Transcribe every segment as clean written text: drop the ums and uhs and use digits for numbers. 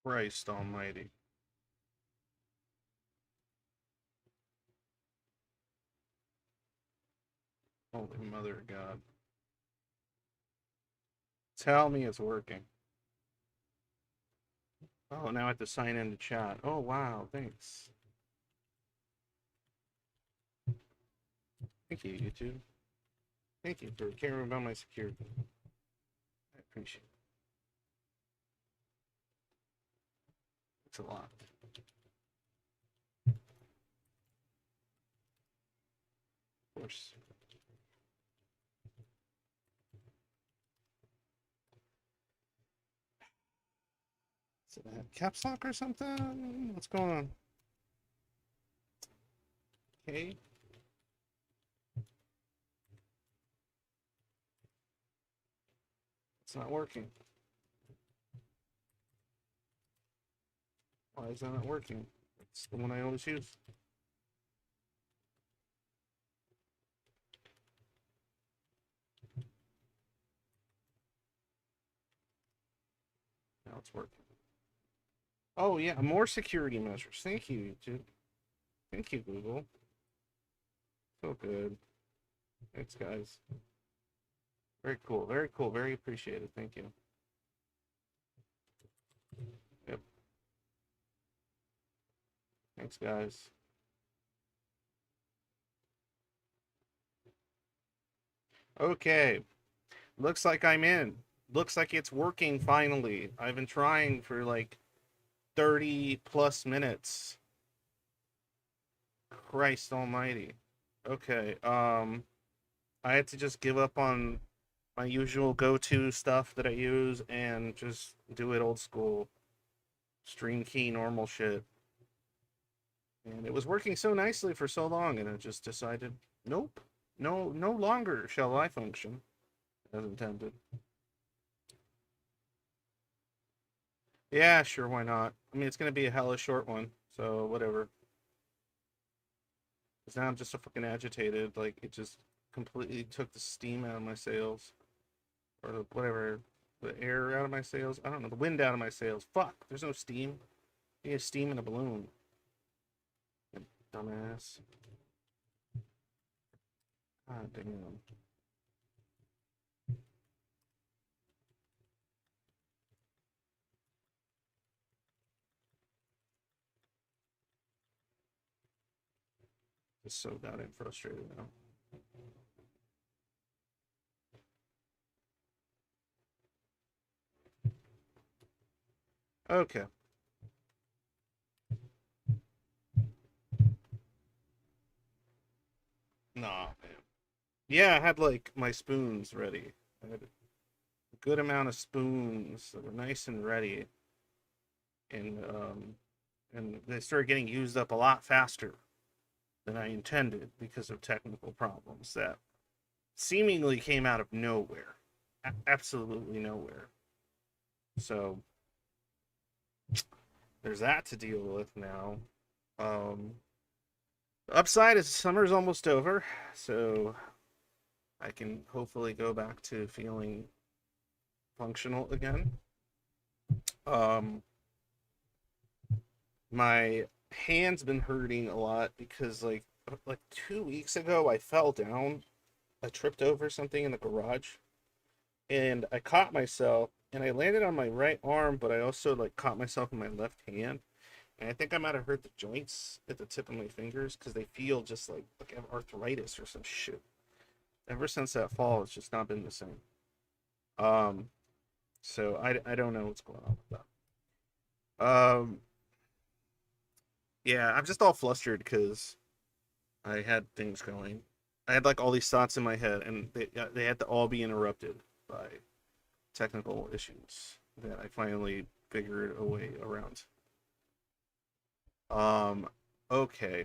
Christ almighty. Holy mother of God. Tell me it's working. Oh, now I have to sign into chat. Oh, wow. Thanks. Thank you, YouTube. Thank you for caring about my security. I appreciate it. It's a lot. Of course. Is it a caps lock or something? What's going on? Okay. It's not working. Why is that not working? It's the one I always use. Now it's working. Oh, yeah. More security measures. Thank you, YouTube. Thank you, Google. So good. Thanks, guys. Very cool. Very cool. Very appreciated. Thank you. Yep. Thanks, guys. Okay. Looks like I'm in. Looks like it's working finally. I've been trying for like 30 plus minutes. Christ almighty. Okay. I had to just give up on my usual go-to stuff that I use and just do it old school. Stream key normal shit. And it was working so nicely for so long, and it just decided, nope, no longer shall I function as intended. Yeah, sure, why not? I mean, it's gonna be a hella short one, so whatever. Because now I'm just so fucking agitated, like, it just completely took the steam out of my sails. Or the, whatever, the air out of my sails. I don't know, the wind out of my sails. Fuck, there's no steam. You get steam in a balloon. Dumbass. God damn. Just so goddamn frustrated now. Okay. Nah, man. Yeah, I had like my spoons ready. I had a good amount of spoons that were nice and ready, and they started getting used up a lot faster than I intended because of technical problems that seemingly came out of nowhere, absolutely nowhere. So there's that to deal with now. Um, the upside is summer's almost over, so I can hopefully go back to feeling functional again. Um, my hand's been hurting a lot because like 2 weeks ago I fell down. I tripped over something in the garage and I caught myself and I landed on my right arm, but I also like caught myself in my left hand. And I think I might have hurt the joints at the tip of my fingers because they feel just like I have arthritis or some shit. Ever since that fall, it's just not been the same. Um, so I don't know what's going on with that. Yeah, I'm just all flustered because I had things going. I had like all these thoughts in my head, and they had to all be interrupted by technical issues that I finally figured a way around. Um, okay,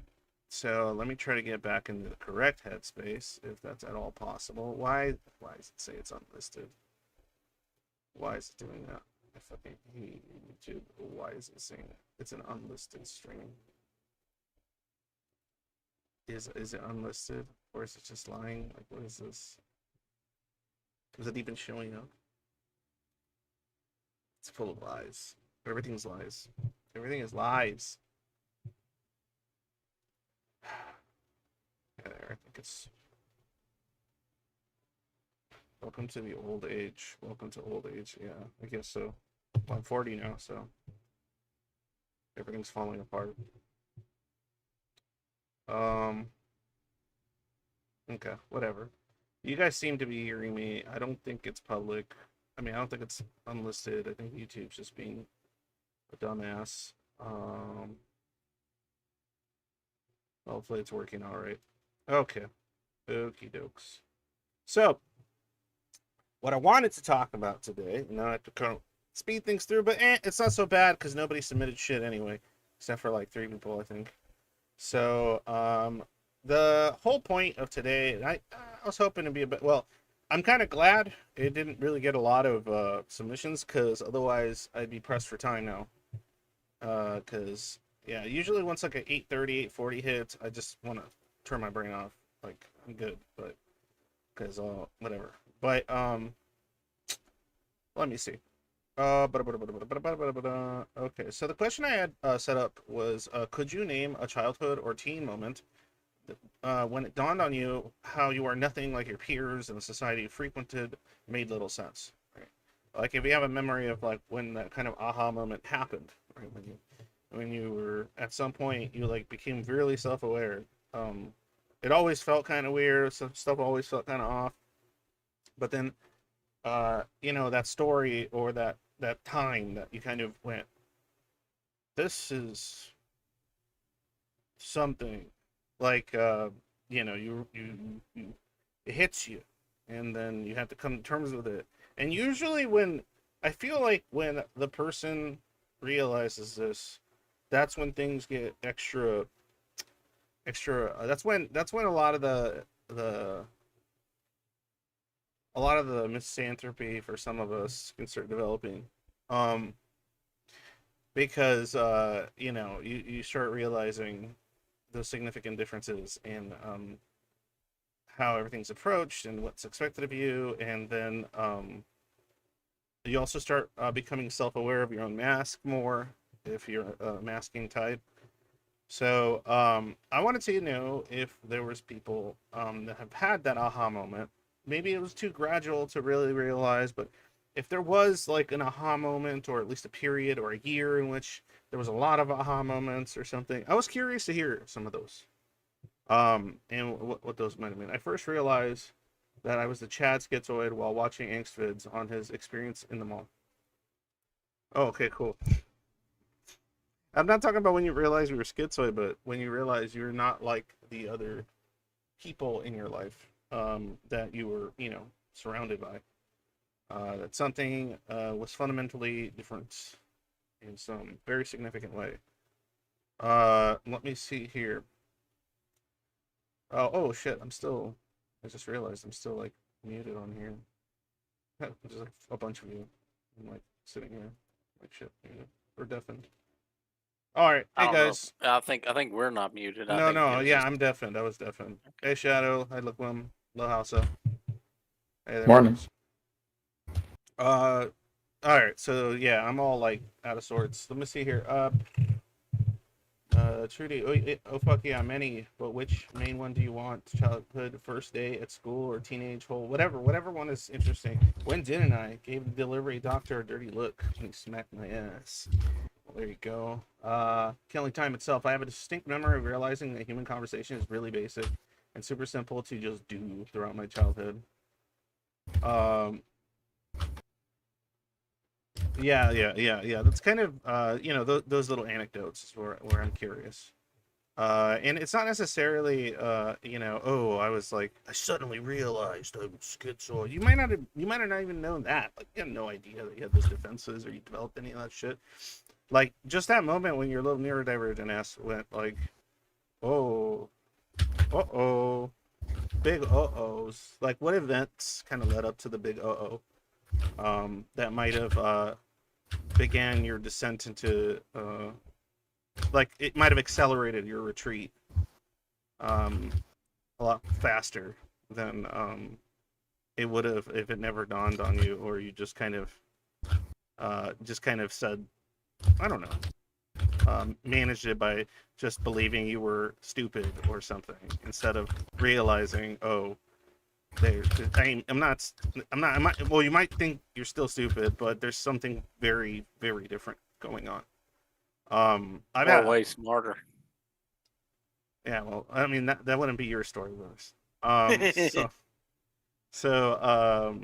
so let me try to get back into the correct headspace if that's at all possible. Why does it say it's unlisted? Why is it doing that? I fucking hate YouTube. Why is it saying that? It's an unlisted stream. Is it unlisted or is it just lying? Like what is this? Is it even showing up? It's full of lies. Everything's lies. Everything is lies. There, I think it's welcome to the old age. Welcome to old age. Yeah, I guess so. Well, I'm 40 now, so everything's falling apart. Um, okay, whatever. You guys seem to be hearing me. I don't think it's public. I mean, I don't think it's unlisted. I think YouTube's just being a dumbass. Hopefully it's working all right. Okay. Okie dokes. So, what I wanted to talk about today, and I have to kind of speed things through, but it's not so bad because nobody submitted shit anyway, except for like 3 people, I think. So, the whole point of today, and I was hoping to be a bit, well, I'm kind of glad it didn't really get a lot of submissions because otherwise I'd be pressed for time now. Because, yeah, usually once like an 8:30, 8:40 hits, I just want to turn my brain off. Like, I'm good, but, because, whatever. But, let me see. Okay, so the question I had set up was, could you name a childhood or teen moment when it dawned on you how you are nothing like your peers and the society you frequented made little sense? Right? Like if you have a memory of like when that kind of aha moment happened, right? When you were at some point you like became really self-aware. It always felt kind of weird. Some stuff always felt kind of off, but then that story or that time that you kind of went, this is something like you it hits you, and then you have to come to terms with it. And usually when I feel like when the person realizes this, that's when things get extra that's when a lot of the misanthropy for some of us can start developing. Um, because you start realizing the significant differences in how everything's approached and what's expected of you, and then you also start becoming self-aware of your own mask more if you're a masking type. So I wanted to know if there was people that have had that aha moment. Maybe it was too gradual to really realize, but if there was like an aha moment, or at least a period or a year in which there was a lot of aha moments or something, I was curious to hear some of those. And what those might have been. I first realized that I was the Chad Schizoid while watching angst vids on his experience in the mall. Oh, okay, cool. I'm not talking about when you realize you were schizoid, but when you realize you're not like the other people in your life that you were, surrounded by. That something was fundamentally different in some very significant way. Let me see here. Oh shit! I just realized I'm still like muted on here. There's like a bunch of you. I'm like sitting here, like shit, muted or deafened. All right, I hey don't know. guys. I think we're not muted. I No, think it no, was yeah, just I'm deafened. I was deafened. okay. Hey Shadow, hi Liquim, Low Hausa. Hey there, Morning. boys. Uh, all right, so yeah, I'm all like out of sorts. Let me see here. Trudy, oh fuck yeah, many. But which main one do you want? Childhood, first day at school, or teenage hole? Whatever one is interesting. When didn't I? Gave the delivery doctor a dirty look when he smacked my ass. Well, there you go. Killing time itself. I have a distinct memory of realizing that human conversation is really basic and super simple to just do throughout my childhood. Um, yeah. That's kind of those little anecdotes is where I'm curious. And it's not necessarily oh, I was like, I suddenly realized I was schizoid. You might have not even known that. Like you had no idea that you had those defenses or you developed any of that shit. Like just that moment when your little neurodivergent ass went like, oh, uh-oh, big uh-ohs. Like what events kind of led up to the big uh-oh that might have began your descent into like it might have accelerated your retreat a lot faster than it would have if it never dawned on you, or you just kind of said I don't know, managed it by just believing you were stupid or something instead of realizing, oh, they, I'm not. Well, you might think you're still stupid, but there's something very, very different going on. I've Or had, way smarter. yeah. Well, I mean that wouldn't be your story, Lewis. So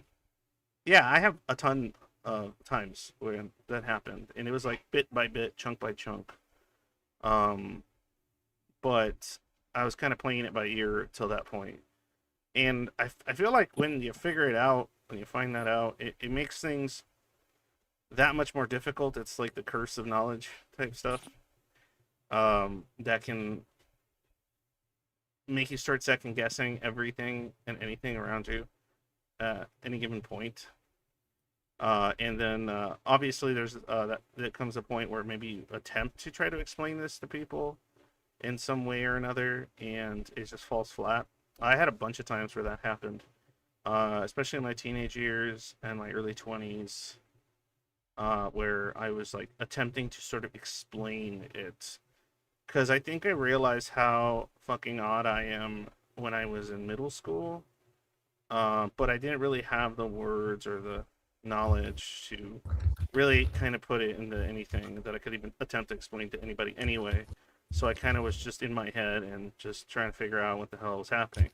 yeah, I have a ton of times when that happened, and it was like bit by bit, chunk by chunk. Um, but I was kind of playing it by ear till that point. And I feel like when you figure it out, when you find that out, it makes things that much more difficult. It's like the curse of knowledge type stuff, that can make you start second guessing everything and anything around you at any given point. And then obviously there's that comes a point where maybe you attempt to try to explain this to people in some way or another, and it just falls flat. I had a bunch of times where that happened, especially in my teenage years and my early 20s, where I was like attempting to sort of explain it. Because I think I realized how fucking odd I am when I was in middle school, but I didn't really have the words or the knowledge to really kind of put it into anything that I could even attempt to explain to anybody anyway. So I kind of was just in my head and just trying to figure out what the hell was happening,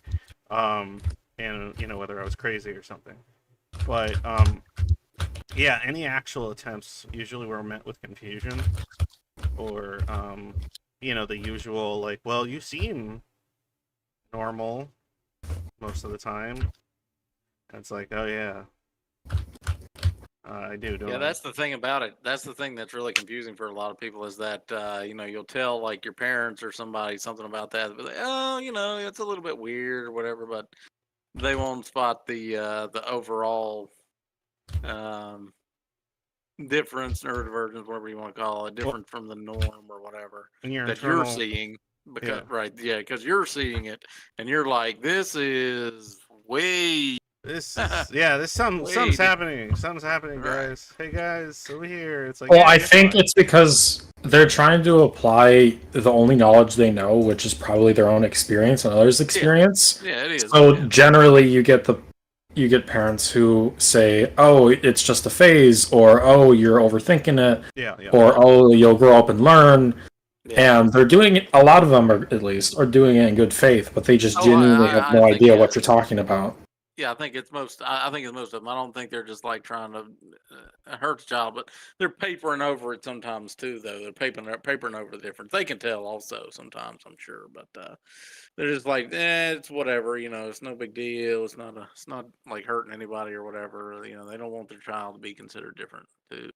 um, and whether I was crazy or something. But yeah, any actual attempts usually were met with confusion or the usual like, well, you seem normal most of the time. And it's like, oh yeah, I do, don't Yeah, I? that's the thing about it. That's the thing that's really confusing for a lot of people is that you'll tell like your parents or somebody something about that, but oh, it's a little bit weird or whatever, but they won't spot the overall um, difference, neurodivergence, whatever you want to call it, Well, different from the norm or whatever in your that you're internal, seeing. yeah, Because right, yeah, because you're seeing it and you're like, this is way, this is yeah, this something's way different. happening. Something's happening, Right. guys. Hey guys, over here. It's like, Well, yeah, I you're think fine. it's because they're trying to apply the only knowledge they know, which is probably their own experience and others' Yeah. experience. Yeah, it is. So Yeah. generally, you get parents who say, "Oh, it's just a phase," or "Oh, you're overthinking it," Yeah, yeah, or "Oh, you'll grow up and learn." Yeah. And they're doing it. A lot of them, are, at least, are doing it in good faith, but they just Oh, genuinely have I no think idea yeah, what you're talking about. yeah. I think it's most. I think it's most of them. I don't think they're just like trying to hurt the child, but they're papering over it sometimes too. Though they're papering over the difference. They can tell also sometimes. I'm sure, but they're just like, it's whatever. It's no big deal. It's not like hurting anybody or whatever. They don't want their child to be considered different too.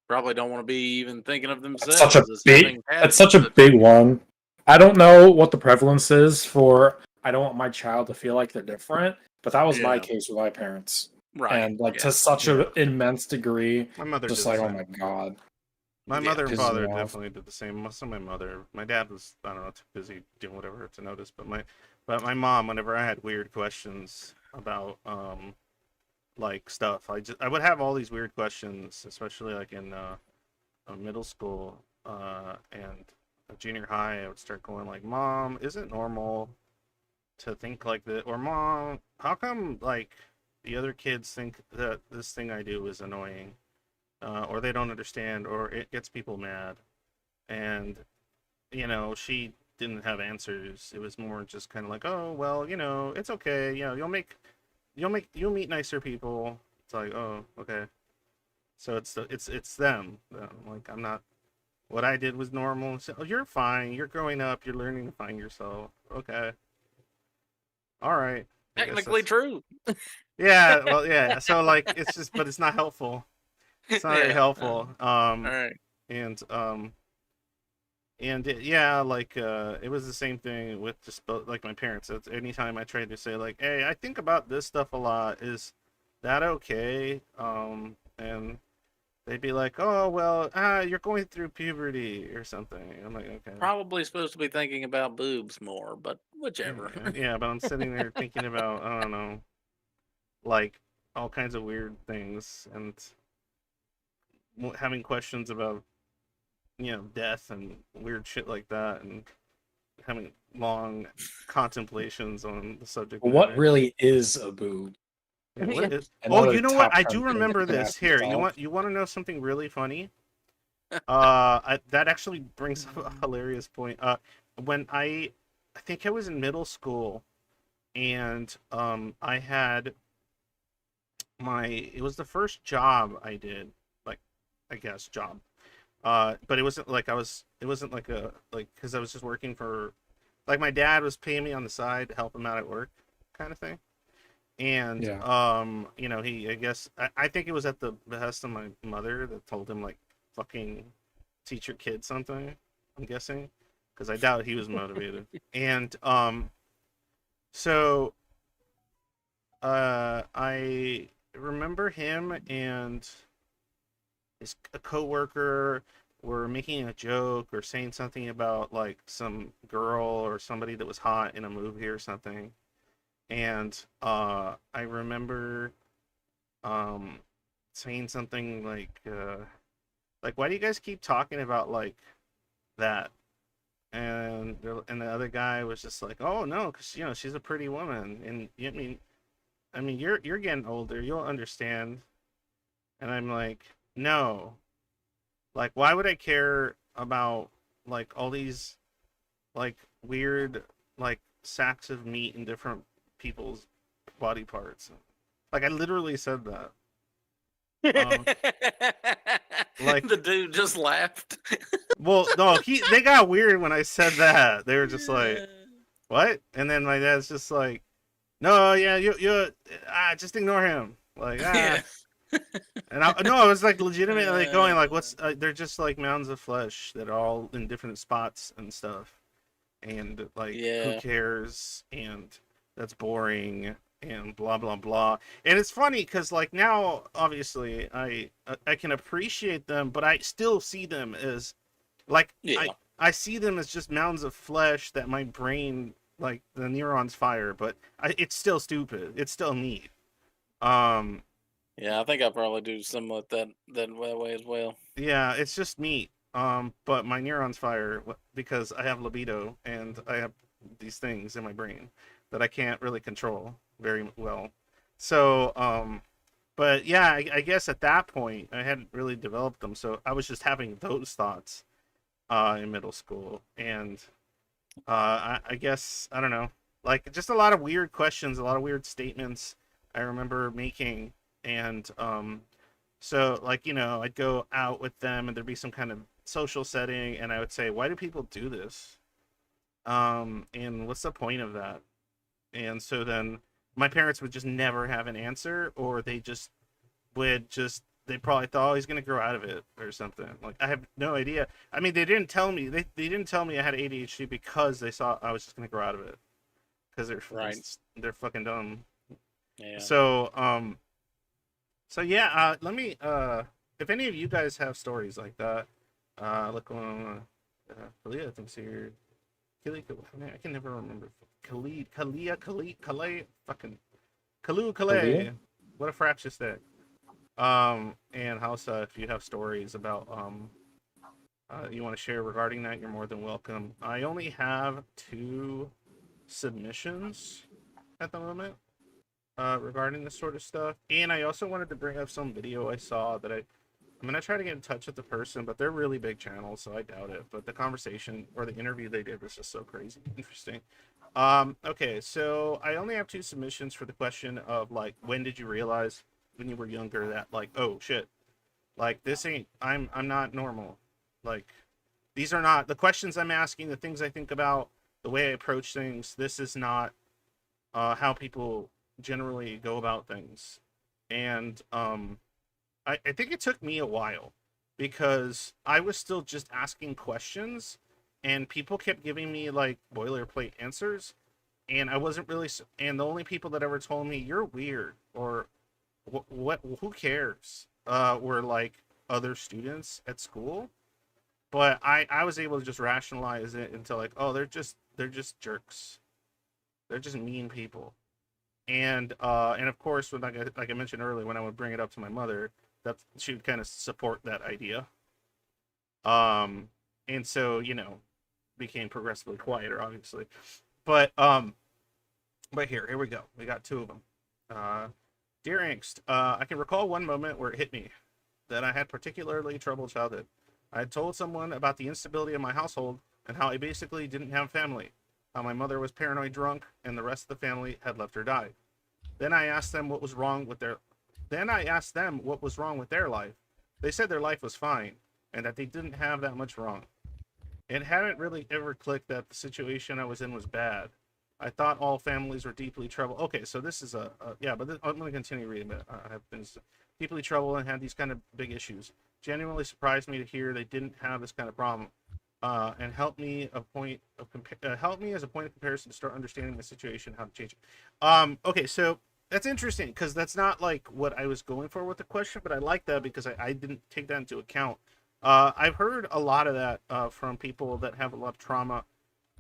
Probably don't want to be even thinking of themselves as having That's had such a such big one. I don't know what the prevalence is for. I don't want my child to feel like they're different, but that was my yeah. case with my parents, Right. and like Yeah. to such yeah. an immense degree, My mother just did the like, oh same. my god, My Yeah. mother and pisses me father off. definitely did the same. Most of my mother, my dad was, I don't know, too busy doing whatever to notice. But my mom, whenever I had weird questions about like stuff, I would have all these weird questions, especially like in middle school and junior high. I would start going like, "Mom, is it normal to think like that?" Or "Mom, how come like the other kids think that this thing I do is annoying?" Or they don't understand, or it gets people mad. And she didn't have answers. It was more just kind of like, oh well, it's okay. You'll meet nicer people. It's like, oh, okay. So it's them. Like, I'm not. What I did was normal. So, oh, you're fine. You're growing up. You're learning to find yourself. Okay. All right. I guess Technically that's. true. Yeah. Well, yeah. So like, it's just, but it's not helpful. It's not very Yeah. helpful. All right. And yeah, like it was the same thing with just like my parents. It's anytime I tried to say like, hey, I think about this stuff a lot, is that okay? And they'd be like, oh well, you're going through puberty or something. I'm like, okay. Probably supposed to be thinking about boobs more, but Yeah, whichever. yeah, but I'm sitting there thinking about, I don't know, like all kinds of weird things, and having questions about death and weird shit like that, and having long contemplations on the subject What matter. really is a boob? Yeah, what is? Oh, Another you know what? top I term do thing that remember you're gonna this. have to Here, solve. you want to know something really funny? That actually brings up a hilarious point. When I think I was in middle school, and I had it was the first job I did, like, I guess job. But it wasn't like it wasn't like because I was just working for, like, my dad was paying me on the side to help him out at work, kind of thing. And Yeah. I guess I think it was at the behest of my mother that told him, like, fucking teach your kid something. I'm guessing, because I doubt he was motivated. And so I remember him and a coworker were making a joke or saying something about, like, some girl or somebody that was hot in a movie or something. And I remember um saying something like, why do you guys keep talking about, like, that? And the other guy was just like, oh no, because she's a pretty woman, and I mean you're getting older, you'll understand. And I'm like, no, like, why would I care about, like, all these, like, weird, like, sacks of meat in different people's body parts? Like, I literally said that. Um, like, The dude just laughed. well, no, they got weird when I said that. They were just like, "What?" And then my dad's just like, "No, yeah, just ignore him." Like, Yeah. and I was, like, legitimately going, like, "What's?" They're just like mounds of flesh that are all in different spots and stuff, and, like, who Yeah. cares? And that's boring, and blah blah blah. And it's funny because, like, now obviously I can appreciate them, but I still see them as, like, Yeah. I see them as just mounds of flesh that my brain, like, the neurons fire, but it's still stupid. It's still neat. Um, Yeah, I think I probably do somewhat that way as well. yeah, it's just neat. But my neurons fire because I have libido and I have these things in my brain that I can't really control very well. So, but yeah, I guess at that point I hadn't really developed them, so I was just having those thoughts in middle school. And I guess, I don't know, like, just a lot of weird questions, a lot of weird statements I remember making. And so, like, I'd go out with them and there'd be some kind of social setting, and I would say, why do people do this? And what's the point of that? And so then my parents would just never have an answer, or they probably thought, oh, he's gonna grow out of it or something. Like, I have no idea. I mean, they didn't tell me I had ADHD because they saw I was just gonna grow out of it, because Right. they're fucking dumb. Yeah. So yeah, let me, if any of you guys have stories like that, look on, Kalia thinks here. Khalid, I can never remember. Khalid, fucking Kalu Kalia? Kalay. What a fractious day. And Hausa, if you have stories about you want to share regarding that, you're more than welcome. I only have 2 submissions at the moment regarding this sort of stuff, and I also wanted to bring up some video I saw that I'm gonna try to get in touch with the person, but they're really big channels, so I doubt it. But the conversation or the interview they did was just so crazy interesting. Okay, so I only have 2 submissions for the question of, like, when did you realize when you were younger that, like, oh shit, like, this ain't, I'm not normal. Like, these are not the questions I'm asking, the things I think about, the way I approach things. This is not how people generally go about things. And I think it took me a while because I was still just asking questions, and people kept giving me, like, boilerplate answers, and I wasn't really. And the only people that ever told me you're weird or what who cares were, like, other students at school. But I was able to just rationalize it into, like, oh, they're just jerks. They're just mean people. And of course, when, like I mentioned earlier, when I would bring it up to my mother, that she would kind of support that idea. And so, became progressively quieter, obviously. But here we go. We got two of them. Dear Angst, I can recall one moment where it hit me that I had particularly troubled childhood. I had told someone about the instability of my household and how I basically didn't have family, how my mother was paranoid drunk and the rest of the family had left her die. Then I asked them what was wrong with their life. They said their life was fine and that they didn't have that much wrong. It hadn't really ever clicked that the situation I was in was bad. I thought all families were deeply troubled. Okay, so this is yeah, but I'm going to continue reading. But I have been deeply troubled and had these kind of big issues. Genuinely surprised me to hear they didn't have this kind of problem, and help me as a point of comparison to start understanding the situation, how to change it. Okay, so that's interesting because that's not like what I was going for with the question, but I like that because I didn't take that into account. I've heard a lot of that from people that have a lot of trauma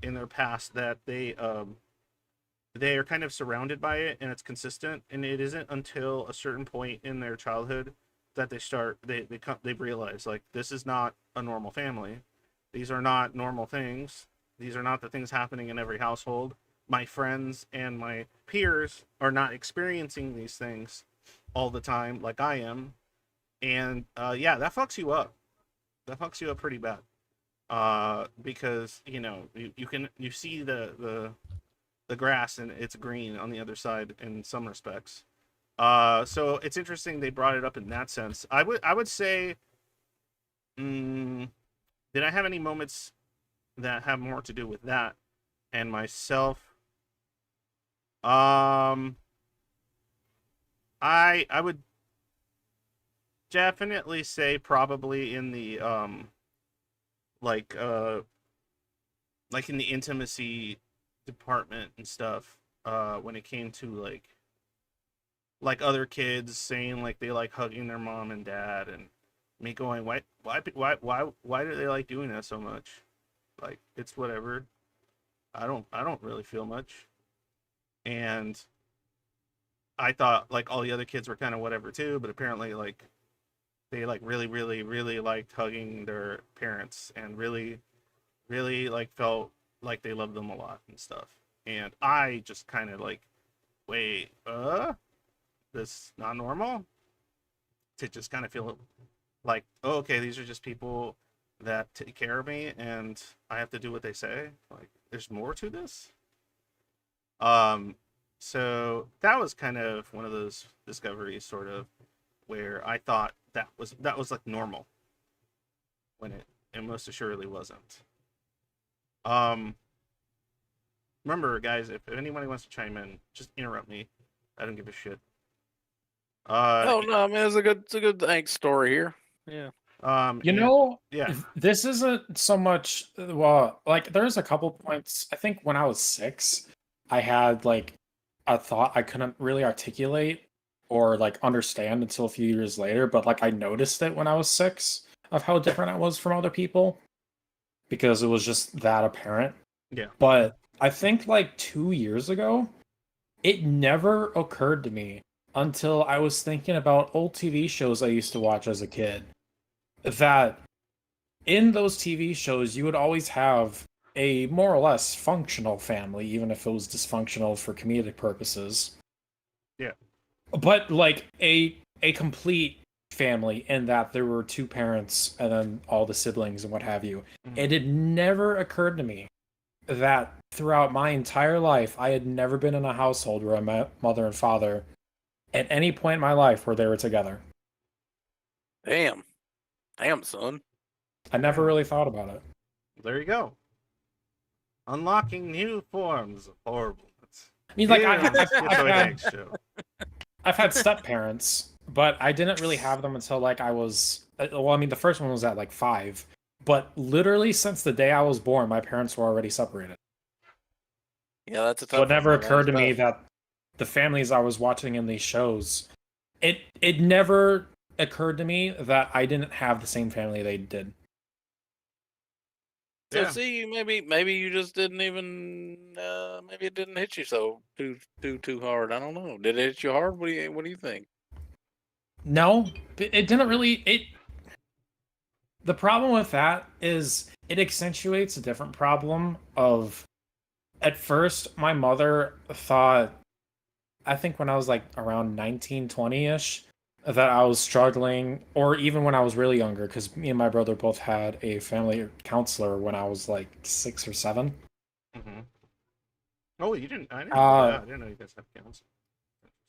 in their past that they are kind of surrounded by it and it's consistent, and it isn't until a certain point in their childhood that they realize like this is not a normal family. These are not normal things. These are not the things happening in every household. My friends and my peers are not experiencing these things all the time like I am. And yeah, that fucks you up. That fucks you up pretty bad. Because you see the grass and it's green on the other side in some respects. So it's interesting they brought it up in that sense. I would say, did I have any moments that have more to do with that and myself? I would definitely say probably in the like like in the intimacy department and stuff, when it came to like other kids saying like they like hugging their mom and dad, and me going, why do they like doing that so much? Like, it's whatever. I don't really feel much. And I thought like all the other kids were kind of whatever too, but apparently like they like really really really liked hugging their parents and really really like felt like they loved them a lot and stuff. And I just kind of like, wait, this not normal? To just kind of feel like, oh, okay, these are just people that take care of me and I have to do what they say. Like, there's more to this. Um, so that was kind of one of those discoveries, sort of, where I thought that was like normal when it most assuredly wasn't. Um, Remember, guys, if anybody wants to chime in, just interrupt me. I don't give a shit. Oh no, I mean it's a good angst story here. Yeah. You And know, yeah, this isn't so much, well, like there's a couple points. I think when I was 6, I had like a thought I couldn't really articulate or like understand until a few years later, but like I noticed it when I was 6 of how different I was from other people because it was just that apparent. yeah, But I think like 2 years ago, it never occurred to me until I was thinking about old TV shows I used to watch as a kid that in those TV shows, you would always have a more or less functional family, even if it was dysfunctional for comedic purposes. yeah, But like a complete family in that there were two parents and then all the siblings and what have you. mhm. And it never occurred to me that throughout my entire life, I had never been in a household where my mother and father at any point in my life where they were together. Damn. Damn, son. I never Yeah. really thought about it. There you go. Unlocking new forms of horribleness. I mean, like Here on the Schizoid had Eggs show. I've had step parents, but I didn't really have them until like I was. Well, I mean, the first one was at like 5, but literally since the day I was born, my parents were already separated. Yeah, that's a So tough it never one, man. That occurred is to me tough. that the families I was watching in these shows, it never occurred to me that I didn't have the same family they did. So Yeah. see, maybe you just didn't even maybe it didn't hit you so too hard. I don't know. Did it hit you hard? What do you think? No, it didn't really. The problem with that is it accentuates a different problem of at first my mother thought, I think when I was like around 19, 20-ish, that I was struggling, or even when I was really younger, because me and my brother both had a family counselor when I was like 6 or 7. Hmm. Oh, you didn't? I didn't know Uh, that. I didn't know you guys have counseling.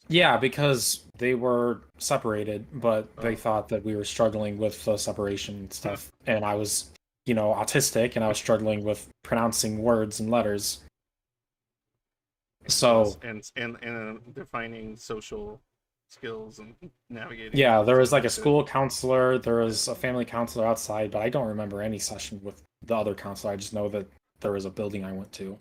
yeah, because they were separated, but they Oh. thought that we were struggling with the separation stuff, and I was, autistic, and I was struggling with pronouncing words and letters. Plus, So and defining social skills and navigating yeah, there was social like a skills. school counselor, there was a family counselor outside, but I don't remember any session with the other counselor. I just know that there was a building I went to.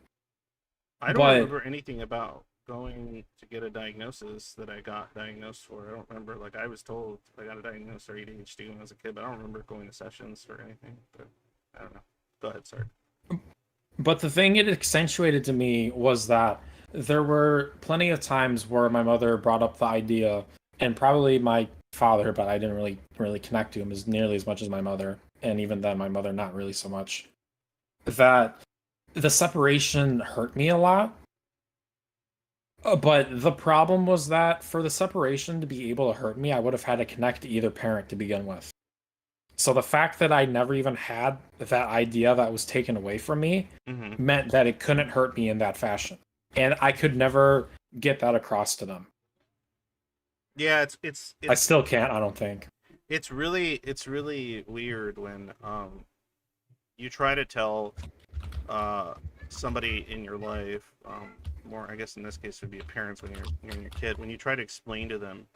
I don't But remember anything about going to get a diagnosis that I got diagnosed for. I don't remember. Like, I was told I got a diagnosis for ADHD when I was a kid, but I don't remember going to sessions or anything. But I don't know. Go ahead, sorry. the thing it accentuated to me was that there were plenty of times where my mother brought up the idea, and probably my father, but I didn't really connect to him as nearly as much as my mother, and even then my mother not really so much. That the separation hurt me a lot. But the problem was that for the separation to be able to hurt me, I would have had to connect to either parent to begin with. So the fact that I never even had that idea that was taken away from me Mm-hmm. meant that it couldn't hurt me in that fashion. And I could never get that across to them. Yeah, I still can't, I don't think. it's really weird when you try to tell uh somebody in your life, more I guess in this case would be a parents when you're a kid, when you try to explain to them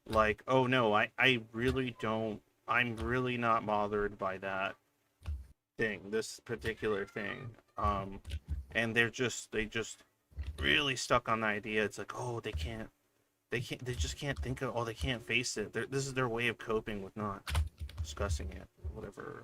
like, oh no, I really don't, I'm really not bothered by that thing, this particular thing. And they just really stuck on the idea. It's like, oh, they just can't think of, oh, they can't face it. This is their way of coping with not discussing it, whatever.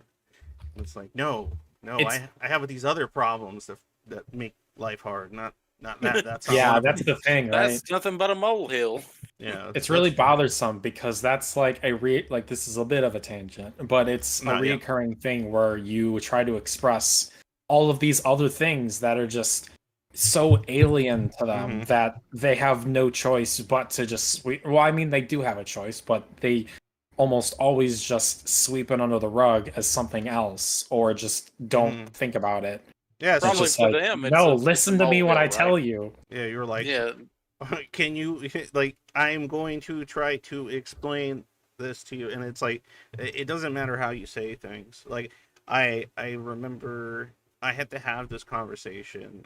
And it's like, no, no, It's I have these other problems that make life hard, not that. That's not one yeah, of them. that's the thing, right? That's nothing but a molehill. Yeah, It's that's really bothersome because that's like like this is a bit of a tangent, but it's a not, yeah. recurring thing where you try to express all of these other things that are just so alien to them Mm-hmm. that they have no choice but to just sweep. Well, I mean, they do have a choice, but they almost always just sweep it under the rug as something else or just don't Mm-hmm. think about it. Yeah, It's Probably just for like, them, no, it's a listen to me when I molehill, tell right? you. yeah, you're like, Yeah, can you, like, I'm going to try to explain this to you, and it's like, it doesn't matter how you say things. Like, I remember I had to have this conversation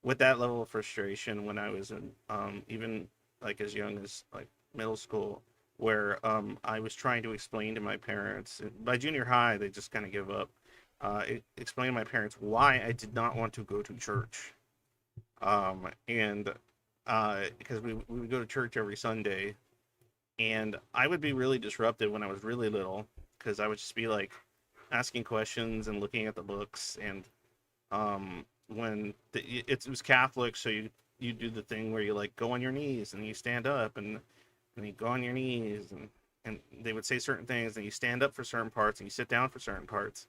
with that level of frustration when I was in, even like as young as like middle school, where I was trying to explain to my parents. By junior high, they just kind of give up. Explain to my parents why I did not want to go to church, and because we would go to church every Sunday, and I would be really disrupted when I was really little, because I would just be like asking questions and looking at the books, and when it was Catholic, so you do the thing where you like go on your knees and you stand up, and you go on your knees, and they would say certain things, and you stand up for certain parts and you sit down for certain parts,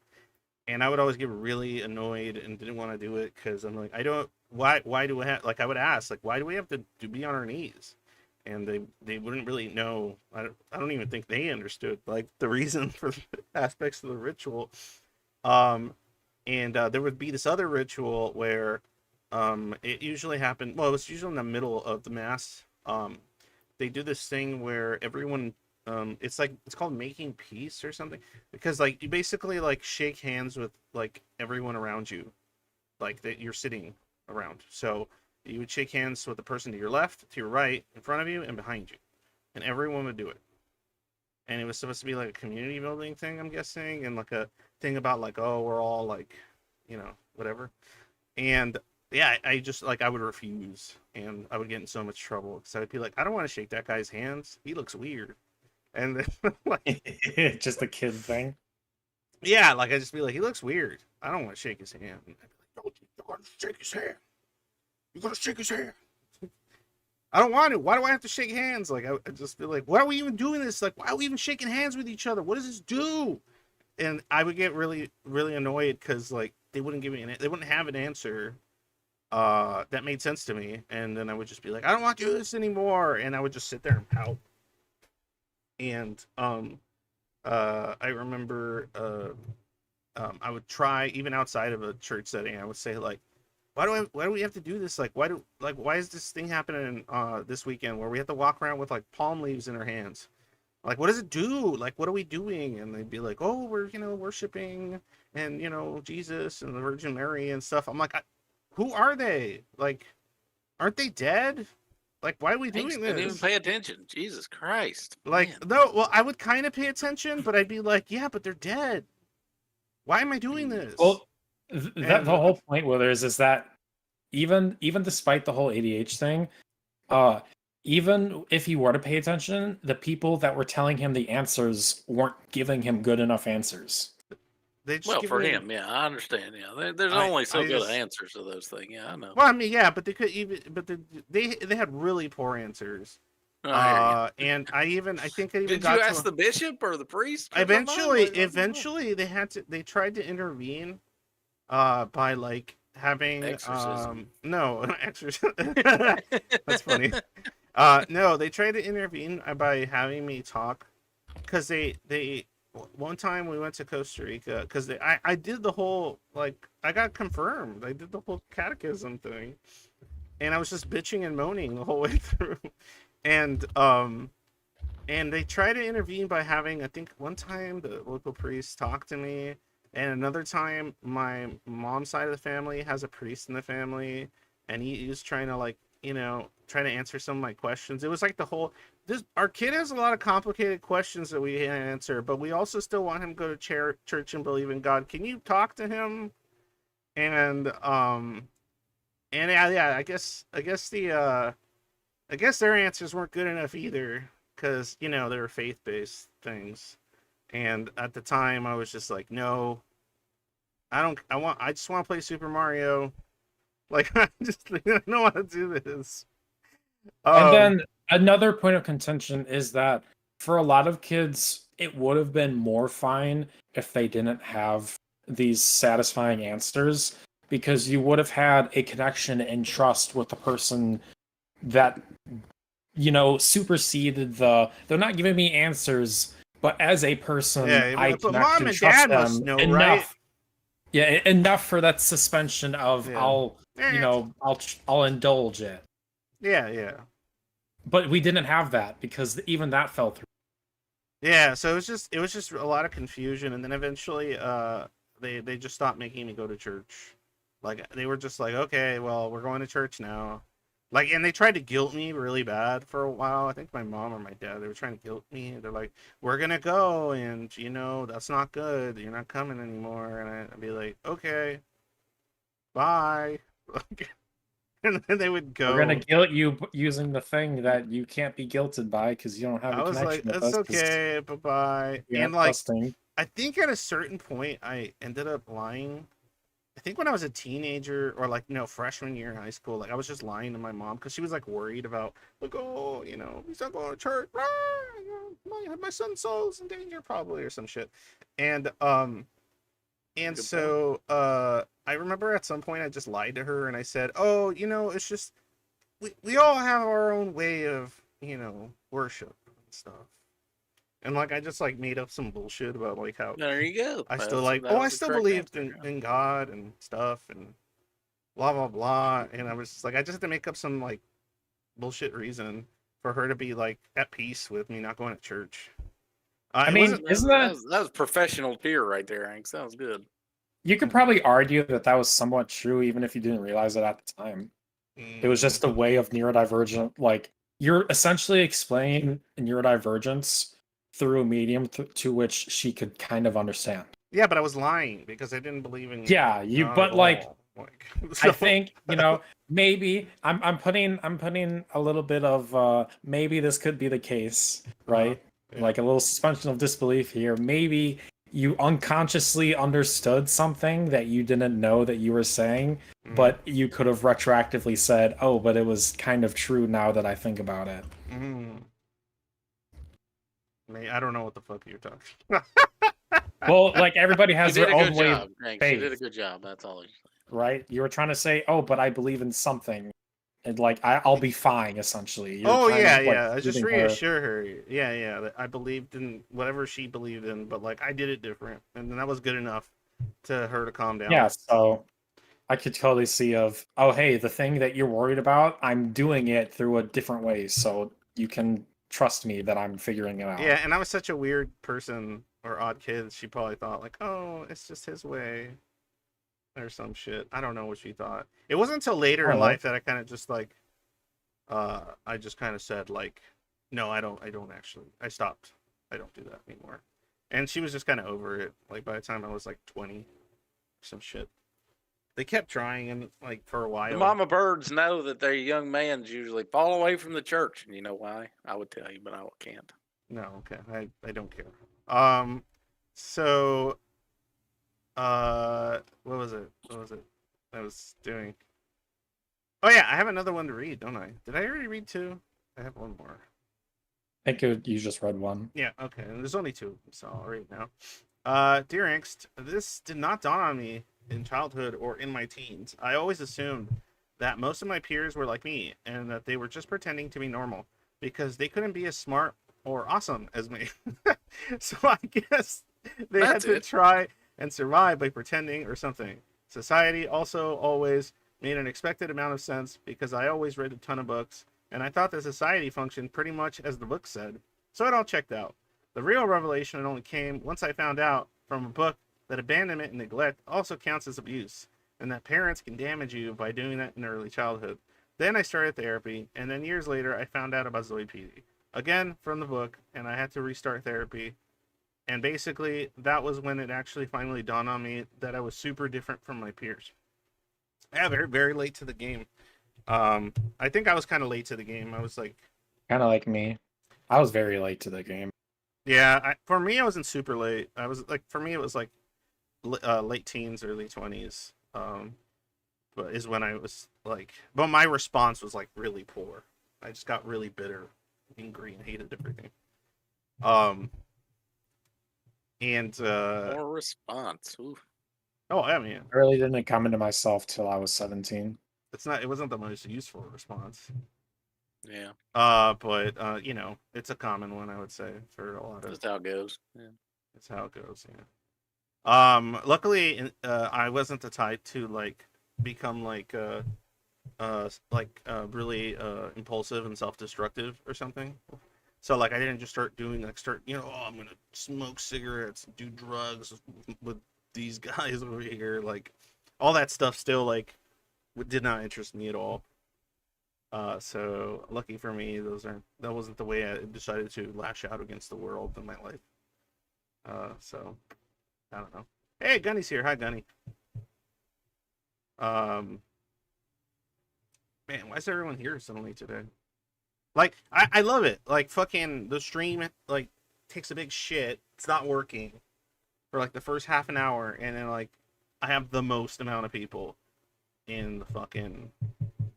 and I would always get really annoyed and didn't want to do it because I'm like, I don't, why do we have, like, I would ask, like, why do we have to be on our knees? And they wouldn't really know. I don't even think they understood like the reason for the aspects of the ritual. um and there would be this other ritual where it usually happened, well, it was usually in the middle of the mass. They do this thing where everyone, it's like, it's called making peace or something, because like you basically like shake hands with like everyone around you, like that you're sitting around. So you would shake hands with the person to your left, to your right, in front of you, and behind you, and everyone would do it. And it was supposed to be like a community building thing, I'm guessing, and like a thing about like, oh, we're all like, whatever. And yeah, I just like, I would refuse, and I would get in so much trouble because I would be like, I don't want to shake that guy's hands. He looks weird. And then like, Just a kid thing. yeah, like I just be like, he looks weird. I don't want to shake his hand. And I'd be like, no, you gotta shake his hand. You gotta shake his hand. I don't want to. Why do I have to shake hands? Like I just feel like, why are we even doing this? Like, why are we even shaking hands with each other? What does this do? and I would get really really annoyed because like they wouldn't they wouldn't have an answer that made sense to me, and then I would just be like, I don't want to do this anymore, and I would just sit there and pout. And I remember I would try even outside of a church setting. I would say like, why do we have to do this? Like why is this thing happening this weekend where we have to walk around with like palm leaves in our hands? Like, what does it do? Like, what are we doing? And they'd be like, oh, we're worshiping and Jesus and the Virgin Mary and stuff. I'm like, who are they? Like, aren't they dead? Like, why are we Thanks, doing didn't even this? pay attention. Jesus Christ. Like, Man. no, well, I would kind of pay attention, but I'd be like, yeah, but they're dead. Why am I doing this? Well, the whole point with it is that even despite the whole ADH thing, even if he were to pay attention, the people that were telling him the answers weren't giving him good enough answers. They just Well, give for me- him, yeah, I understand. Yeah, there's I- only so I good just- answers to those things. Yeah, I know. Well, I mean, yeah, but they could even, but they had really poor answers. I hear And I think I you. even Did got you to ask the bishop or the priest? 'Cause eventually they tried to intervene by like having Exorcism. no exorcism. That's funny. No, they tried to intervene by having me talk because they one time we went to Costa Rica because I did the whole like I got confirmed. I did the whole catechism thing, and I was just bitching and moaning the whole way through, and they try to intervene by having, I think one time the local priest talk to me, and another time my mom's side of the family has a priest in the family, and he was trying to like, trying to answer some of my questions. It was like our kid has a lot of complicated questions that we answer, but we also still want him to go to church and believe in God. Can you talk to him? And yeah, I guess their answers weren't good enough either, because they were faith-based things, and at the time I was just like, no, I just want to play Super Mario. Like, I don't want to do this. And then another point of contention is that for a lot of kids, it would have been more fine if they didn't have these satisfying answers, because you would have had a connection and trust with the person that superseded they're not giving me answers, but as a person, I but can mom actually and trust dad them must know, enough. right? Yeah, enough for that suspension of Yeah. I'll indulge it. Yeah. But we didn't have that because even that fell through. Yeah, so it was just a lot of confusion, and then eventually they just stopped making me go to church. Like, they were just like, okay, well, we're going to church now. Like, and they tried to guilt me really bad for a while. I think my mom or my dad, they were trying to guilt me. They're like, we're gonna go, and that's not good. You're not coming anymore. And I'd be like, okay, bye. And then they would go. We're gonna guilt you using the thing that you can't be guilted by because you don't have I a was connection like, with it's us. 'Cause okay, bye bye. you're And not like, trusting. I think at a certain point, I ended up lying. I think when I was a teenager, or like, freshman year in high school, like I was just lying to my mom because she was like worried about, like, oh, he's not going to church. My son's soul's in danger probably, or some shit. And so I remember at some point I just lied to her and I said, oh, it's just we all have our own way of worship and stuff. And like I just like made up some bullshit about like how There you go. I That's- still like, that I was the still correct believed answer, yeah. in God and stuff and blah blah blah. And I was just like, I just had to make up some like bullshit reason for her to be like at peace with me not going to church. I it mean, wasn't- isn't that was professional tier right there, Hank? Sounds good. you could probably argue that was somewhat true, even if you didn't realize it at the time. It was just a way of neurodivergent, like you're essentially explaining neurodivergence through a medium to which she could kind of understand. yeah, but I was lying because I didn't believe in Yeah, you. God But at like, all. I think maybe I'm putting a little bit of maybe this could be the case, right? Yeah. Like a little suspension of disbelief here. Maybe you unconsciously understood something that you didn't know that you were saying, but you could have retroactively said, "Oh, but it was kind of true now that I think about it." I don't know what the fuck you're talking. Well, like everybody You has did their a own good way job, of Hanks. You did a faith, good job. That's all. right? You were trying to say, "Oh, but I believe in something," and like I'll be fine. Essentially, you're Oh kind yeah, of like yeah. I just soothing her. reassure her. Yeah, yeah. That I believed in whatever she believed in, but like I did it different, and then that was good enough to her to calm down. Yeah, so I could totally see of, oh, hey, the thing that you're worried about, I'm doing it through a different way, so you can trust me that I'm figuring it Yeah, out. and I was such a weird person or odd kid. She probably thought like, oh, it's just his way or some shit. I don't know what she thought. It wasn't until I later in don't know. life that I kind of just like, I just kind of said like, no, I don't actually. I stopped. I don't do that anymore. And she was just kind of over it. Like by the time I was like 20, some shit. They kept trying and like for a The while. mama birds know that their young mans usually fall away from the church, and you know why? I would tell you, but I can't. No, okay. I don't care. So what was it? What was it I was doing? Oh yeah, I have another one to read, don't I? Did I already read two? I have one more. I think you just read one. Yeah, okay. And there's only two, so I'll read now. Dear Angst, this did not dawn on me in childhood or in my teens. I always assumed that most of my peers were like me and that they were just pretending to be normal because they couldn't be as smart or awesome as me. So I guess they had That's to it. try and survive by pretending or something. Society also always made an expected amount of sense because I always read a ton of books and I thought that society functioned pretty much as the book said. So it all checked out. The real revelation only came once I found out from a book that abandonment and neglect also counts as abuse, and that parents can damage you by doing that in early childhood. Then I started therapy, and then years later I found out about Zoid PD. Again from the book, and I had to restart therapy. And basically, that was when it actually finally dawned on me that I was super different from my peers. Yeah, very, very late to the game. I think I was kind of late to the game. I was like, Kind of like me. I was very late to the game. yeah, for me, I wasn't super late. I was like, for me, it was like late teens, early 20s. But is when I was like, but my response was like really poor. I just got really bitter, angry, and hated everything. Um, and Or response. Ooh. oh, I mean, I really didn't come into myself till I was 17. it wasn't the most useful response. Yeah, But you know, it's a common one I would say for a lot of. that's how it goes. Yeah. That's how it goes. Yeah. Luckily, I wasn't the type to like become really impulsive and self-destructive or something. So like I didn't just start doing oh, I'm gonna smoke cigarettes, do drugs with these guys over here, like all that stuff still like did not interest me at all. So lucky for me, that wasn't the way I decided to lash out against the world in my life. So I don't know. Hey, Gunny's here. Hi, Gunny. Man, why is everyone here suddenly today? Like, I love it. Like, fucking the stream like takes a big shit. It's not working for like the first half an hour, and then like I have the most amount of people in the fucking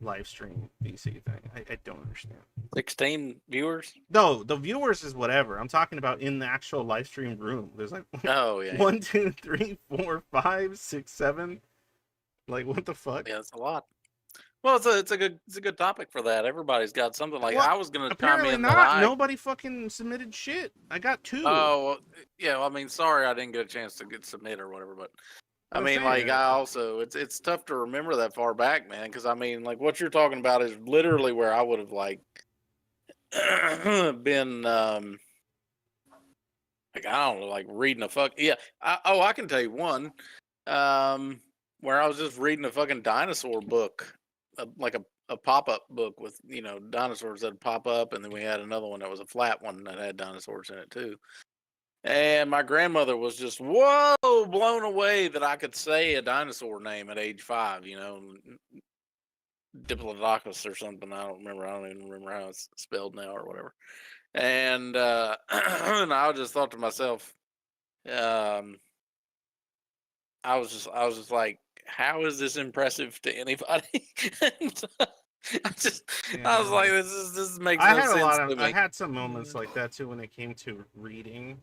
live stream VC thing. I don't understand. 16 viewers? No, the viewers is whatever. I'm talking about in the actual live stream room. There's like Oh, yeah. 1, 2, 3, 4, 5, 6, 7. Like what the fuck? Yeah, that's a lot. Well, it's a good topic for that. Everybody's got something. Like Well, I was gonna chime apparently in not. that Nobody fucking submitted shit. I got 2. Oh, well, yeah. Well, I mean, sorry, I didn't get a chance to get submit or whatever. But I I'm mean, saying like it. I also, it's tough to remember that far back, man. Because I mean, like what you're talking about is literally where I would have like been, like I don't know, like reading a fuck. Yeah. I can tell you one, where I was just reading a fucking dinosaur book, like a pop up book with dinosaurs that pop up, and then we had another one that was a flat one that had dinosaurs in it too. And my grandmother was just blown away that I could say a dinosaur name at age 5. Diplodocus or something. I don't remember. I don't even remember how it's spelled now or whatever. And and I just thought to myself, um, I was just like, how is this impressive to anybody? I was like, this makes no sense to me. I had some moments like that too when it came to reading.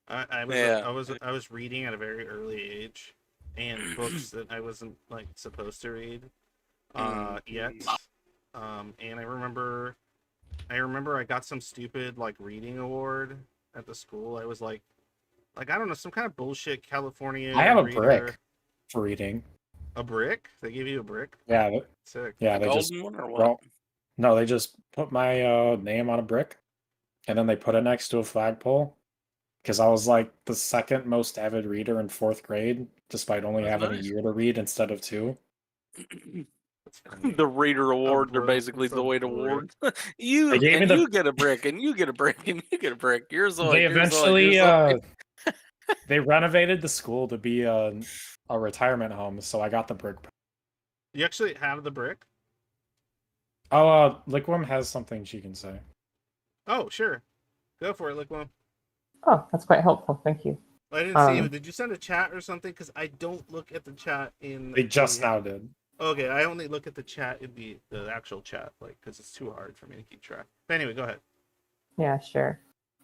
Yeah. I was reading at a very early age, and books that I wasn't like supposed to read yet. And I remember I got some stupid like reading award at the school. I was like I don't know, some kind of bullshit I have California a reader. brick for reading. A brick? They gave you a brick? Yeah, Sick. yeah. A They just golden one or what? well, no, they just put my name on a brick, and then they put it next to a flagpole. Because I was like the second most avid reader in fourth grade, despite only That's having a nice. year to read instead of 2. That's funny. The reader awards are brick. basically It's a the weight brick. awards. They You gave me and the. you get a brick, and you get a brick, and you get a brick. You're They Zoid. You're Zoid. You're eventually Zoid. they renovated the school to be a retirement home, so I got the brick. You actually have the brick? Oh, Liquim has something she can say. Oh, sure. Go for it, Liquim. Oh, that's quite helpful. Thank you. I didn't see it. Did you send a chat or something? Because I don't look at the chat in. They just now did. Okay, I only look at the chat in the actual chat, like, because it's too hard for me to keep track. But anyway, go ahead. Yeah, sure.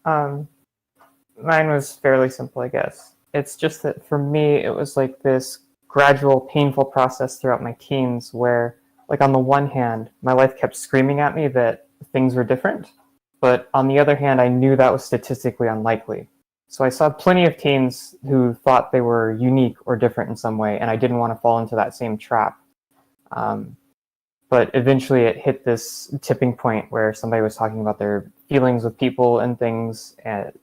Mine was fairly simple, I guess. It's just that for me, it was like this gradual, painful process throughout my teens where, like, on the one hand, my life kept screaming at me that things were different. But on the other hand, I knew that was statistically unlikely. So I saw plenty of teens who thought they were unique or different in some way, and I didn't want to fall into that same trap. But eventually it hit this tipping point where somebody was talking about their feelings with people and things that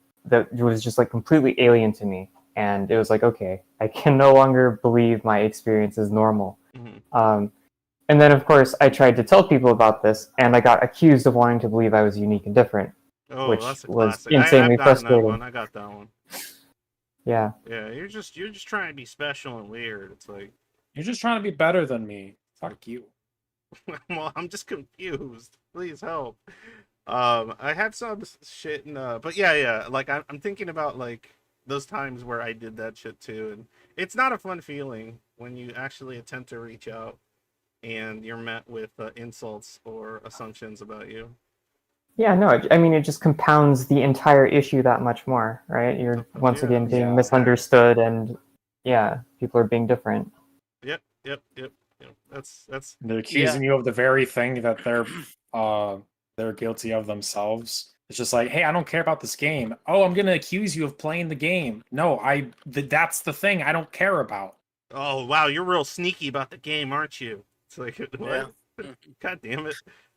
was just like completely alien to me. And it was like, okay, I can no longer believe my experience is normal. Mm-hmm. And then, of course, I tried to tell people about this, and I got accused of wanting to believe I was unique and different, Oh, which that's a was classic. insanely I've gotten frustrating. that one. I got that one. Yeah. Yeah, you're just trying to be special and weird. It's like, You're just trying to be better than me. Fuck you. well, I'm just confused. Please help. I had some shit, but yeah. Like I'm thinking about like those times where I did that shit too, and it's not a fun feeling when you actually attempt to reach out and you're met with insults or assumptions about you. Yeah, no, I mean, it just compounds the entire issue that much more, right? You're once Yeah. again being Yeah. misunderstood, and yeah, people are being different. Yep. That's They're accusing you of the very thing that they're guilty of themselves. It's just like, hey, I don't care about this game. Oh, I'm gonna accuse you of playing the game. No, that's the thing I don't care about. oh wow, you're real sneaky about the game, aren't you? It's like what? Yeah. God damn it.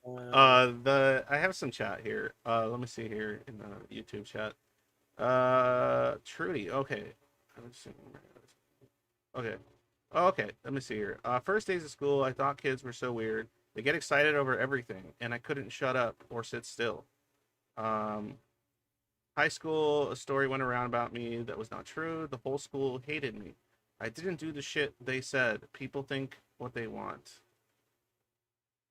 I have some chat here. Let me see here in the YouTube chat. Trudy, okay. Okay. Oh, okay, let me see here. First days of school, I thought kids were so weird. They get excited over everything, and I couldn't shut up or sit still. High school, a story went around about me that was not true. The whole school hated me. I didn't do the shit they said. People think what they want.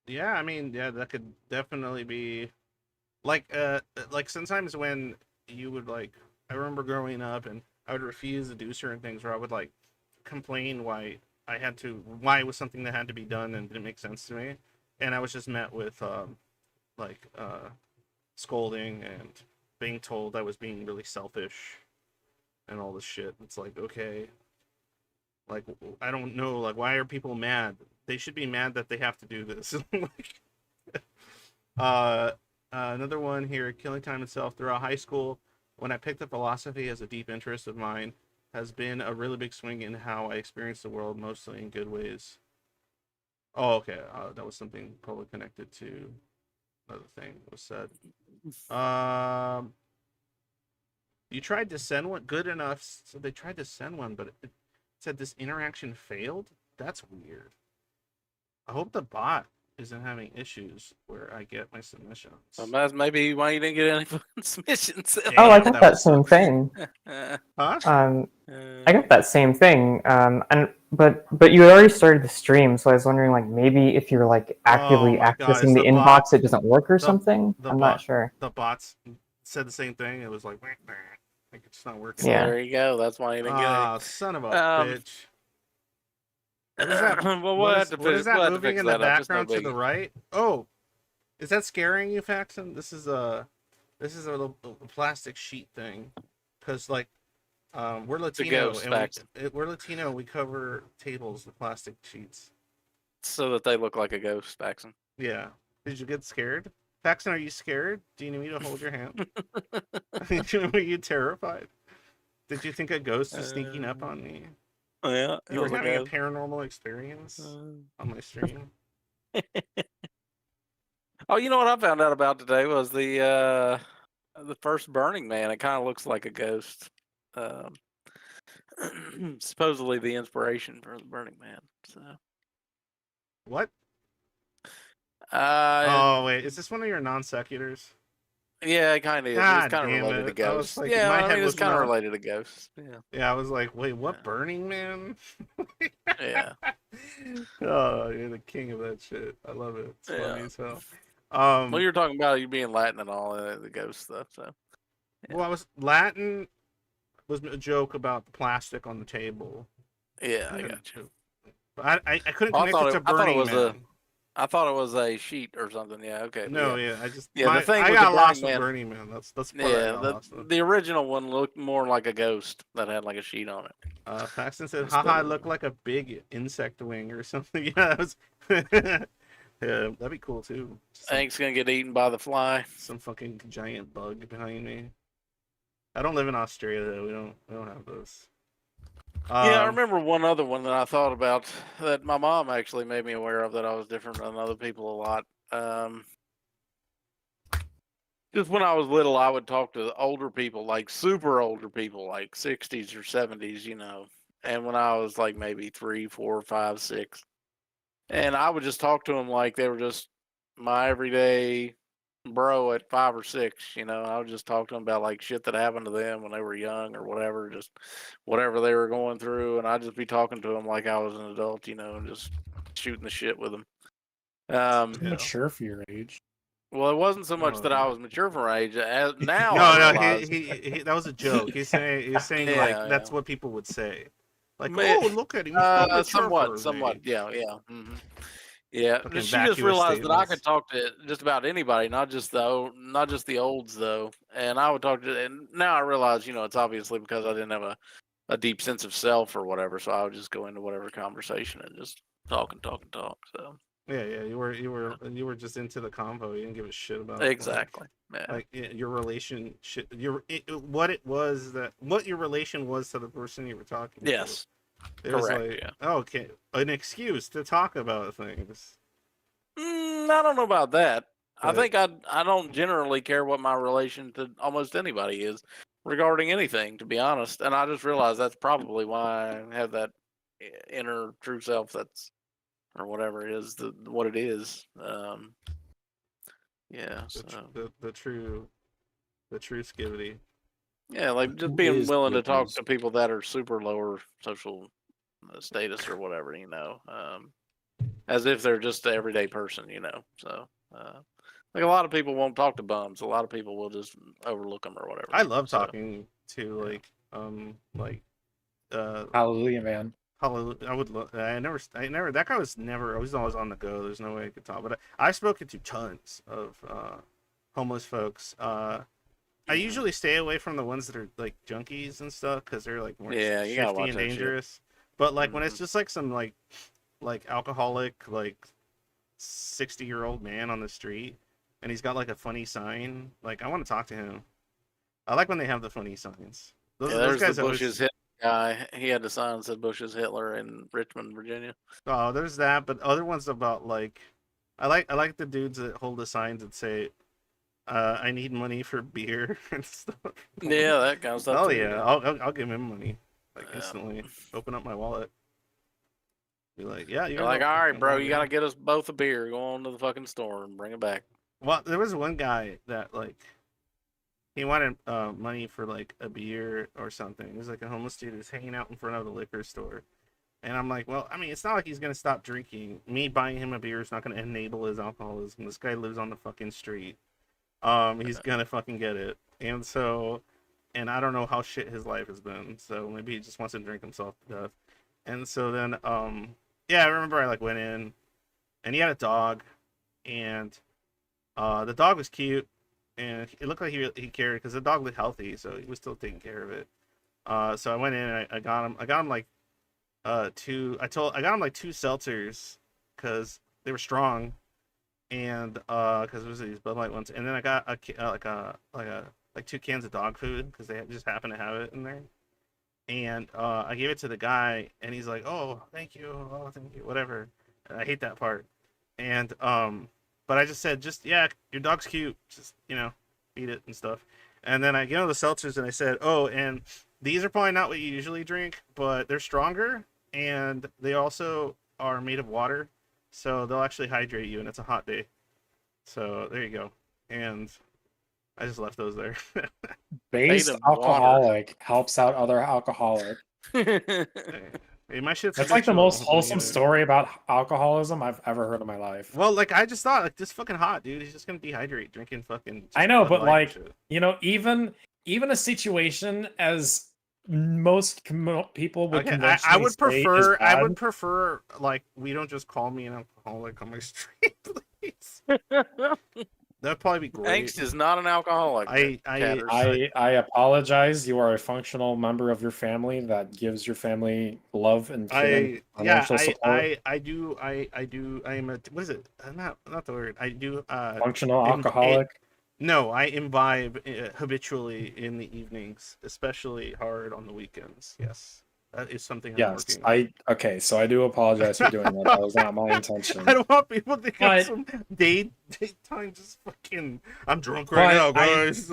Yeah, I mean, yeah, that could definitely be like sometimes when you would like, I remember growing up and I would refuse to do certain things, where I would like complain why it was something that had to be done and didn't make sense to me, and I was just met with like scolding and being told I was being really selfish and all this shit. It's like, okay, like I don't know, like why are people mad? They should be mad that they have to do this. Like, another one here, killing time itself throughout high school. When I picked up philosophy as a deep interest of mine, has been a really big swing in how I experience the world, mostly in good ways. Oh, okay. That was something probably connected to another thing that was said. You tried to send one good enough, so they tried to send one, but it said this interaction failed. That's weird. I hope the bot isn't having issues where I get my submissions. So that's maybe why you didn't get any fucking submissions. Oh, I Damn, got that was same so- thing. Huh? I got that same thing. But you had already started the stream, so I was wondering, like, maybe if you're like actively Oh my God, accessing it's the the inbox, bot. it doesn't work or something. I'm not bot- sure. The bots said the same thing. It was like it's not working. Yeah. There you go. That's why you didn't get Ah, it. son of a Um, bitch. What is that? Well, what we'll is, have to what is fix- that we'll have to moving fix in the that up. It's no background to the biggie. right? Oh, is that scaring you, Faxon? This is a little plastic sheet thing, because like We're The Latino, ghost and Paxton, we're Latino. We cover tables with plastic sheets. so that they look like a ghost, Paxton. Yeah. Did you get scared? Paxton, are you scared? Do you need me to hold your hand? Were you terrified? Did you think a ghost was sneaking up on me? Yeah, it You were was a having a ghost. paranormal experience on my stream. Oh, you know what I found out about today was the first Burning Man. It kind of looks like a ghost. Um, supposedly the inspiration for the Burning Man. So, What? uh, Oh wait, is this one of your non sequiturs? yeah, it kind of is. It's God kind of damn related to it! I was ghosts. like, Yeah, my I head mean, it's was kind of not. related to ghosts. Yeah, Yeah, I was like, wait, what? yeah, Burning Man? yeah, Oh, you're the king of that shit. I love it. It's funny yeah. as hell. Well, you were talking about you being Latin and all the ghost stuff. So, Well, I was Latin was a joke about the plastic on the table. yeah, I got you. I couldn't Oh, connect it to I thought it Burning was Man. I thought it was a sheet or something. Yeah, okay, No, yeah. yeah, I just Yeah, the thing I with the got lost Burning with Man, Burning Man. That's the part I yeah, got lost with. the original one looked more like a ghost that had like a sheet on it Paxton said, instead "Haha, I of. look like a big insect wing or something." Yeah, that was. Yeah, that'd be cool too. Hank's gonna get eaten by the fly. Some fucking giant bug behind me. I don't live in Australia though. We don't have those. Yeah, I remember one other one that I thought about that my mom actually made me aware of that I was different than other people a lot. Just when I was little, I would talk to older people, like super older people, like 60s or 70s, you know. And when I was like maybe 3, 4, 5, 6, and I would just talk to them like they were just my everyday bro at 5 or 6. You know, I would just talk to them about like shit that happened to them when they were young or whatever, just whatever they were going through, and I'd just be talking to them like I was an adult, you know, and just shooting the shit with them. Yeah. Mature for your age. Well, it wasn't so much Oh, that I was mature for my age. Now I no, realize, he that was a joke. He's saying like yeah, that's yeah. what people would say. Like, Ma- oh, look at him, he's so mature for his somewhat, age. yeah, yeah. Yeah, Fucking she just vacuous realized that I could statements. talk to just about anybody, not just the olds though. And I would talk to, and now I realize, you know, it's obviously because I didn't have a deep sense of self or whatever. So I would just go into whatever conversation and just talk and talk and talk. So Yeah, yeah, you were just into the convo. You didn't give a shit about exactly, yeah, your relationship, what it was what your relation was to the person you were talking to. yes, It was correct, like, yeah. oh, okay, an excuse to talk about things. I don't know about that. I But think I don't generally care what my relation to almost anybody is regarding anything, to be honest. And I just realized that's probably why I have that inner true self that's or whatever it is what it is. Yeah. So the true skivity. yeah, like just Who being is willing to talk Whitney's? to people that are super lower social status or whatever, you know. As if they're just an everyday person, you know. So, like a lot of people won't talk to bums. A lot of people will just overlook them or whatever. I love So, talking to Hallelujah, man. Hallelujah. I never. That guy was never. I was always on the go. There's no way I could talk. But I've spoken to tons of homeless folks. I usually stay away from the ones that are like junkies and stuff because they're like more yeah, you gotta shifty watch and that shit. dangerous. But like when it's Mhm. just like some like alcoholic 60-year-old man on the street and he's got like a funny sign, like I want to talk to him. I like when they have the funny signs. Those, Yeah, those there's the guys always. Bush's Hitler guy. He had a sign that said Bush's Hitler in Richmond, Virginia. Oh, there's that, but other ones about like, I like the dudes that hold the signs that say, "I need money for beer" and stuff. Yeah, that kind of stuff. Oh too, yeah, I'll give him money like Yeah. instantly. Open up my wallet. Be like, yeah, You're like, all right, bro, you gotta get us both a beer. Go on to the fucking store and bring it back. Well, there was one guy that like, he wanted money for like a beer or something. He was like a homeless dude who's hanging out in front of the liquor store. And I'm like, well, I mean, it's not like he's gonna stop drinking. Me buying him a beer is not gonna enable his alcoholism. This guy lives on the fucking street. He's gonna fucking get it. And so, and I don't know how shit his life has been. So maybe he just wants to drink himself to death. And so then, yeah, I remember I like went in, and he had a dog, and the dog was cute, and it looked like he cared because the dog looked healthy, so he was still taking care of it. So I went in and I got him. I got him like two. I got him like two seltzers because they were strong, and because it was these Bud Light ones. And then I got like two cans of dog food because they just happened to have it in there. And I gave it to the guy, and he's like, "Oh, thank you, oh, thank you, whatever." And I hate that part. And but I just said, "Just yeah, your dog's cute. Just eat it and stuff." And then I gave him the seltzers, and I said, "Oh, and these are probably not what you usually drink, but they're stronger, and they also are made of water, so they'll actually hydrate you, and it's a hot day. So there you go." And I just left those there. Based of water. alcoholic helps out other alcoholic. Hey, my shit's That's like the fictional, most wholesome yeah. story about alcoholism I've ever heard in my life. Well, like I just thought, like this fucking hot dude, he's just gonna dehydrate drinking fucking. I know, Bud but Light like, shit. even a situation as most people would Okay, conventionally I would say is prefer. I bad, would prefer like we don't just call me an alcoholic on my street, please. That'd probably be great. Angst is not an alcoholic. Catters. I apologize. You are a functional member of your family that gives your family love and financial support. I do I am a what is it? Not the word. I do Functional alcoholic. no, I imbibe habitually in the evenings, especially hard on the weekends. Yes. That is something I'm Yes, working on. okay, so I do apologize for doing that. That was not my intention. I don't want people to think I'm But- some daytime just fucking. I'm drunk right now, But guys.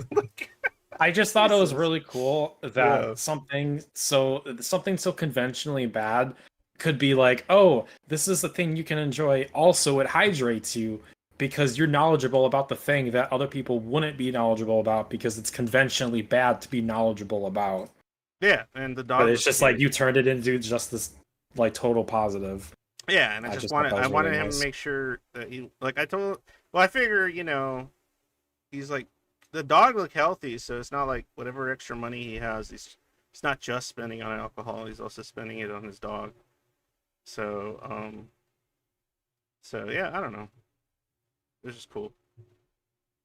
I just thought it was Jesus. really cool that Yeah. something so conventionally bad could be like, oh, this is the thing you can enjoy. Also, it hydrates you because you're knowledgeable about the thing that other people wouldn't be knowledgeable about because it's conventionally bad to be knowledgeable about. Yeah, and the dog. But was it's just cute. like you turned it into just this like total positive. Yeah, and I I just just wanted thought that I was wanted really him nice. to make sure that he like I told. Well, I figure he's like the dog look healthy, so it's not like whatever extra money he has, he's not just spending on alcohol. He's also spending it on his dog. So so yeah, I don't know. It's just cool.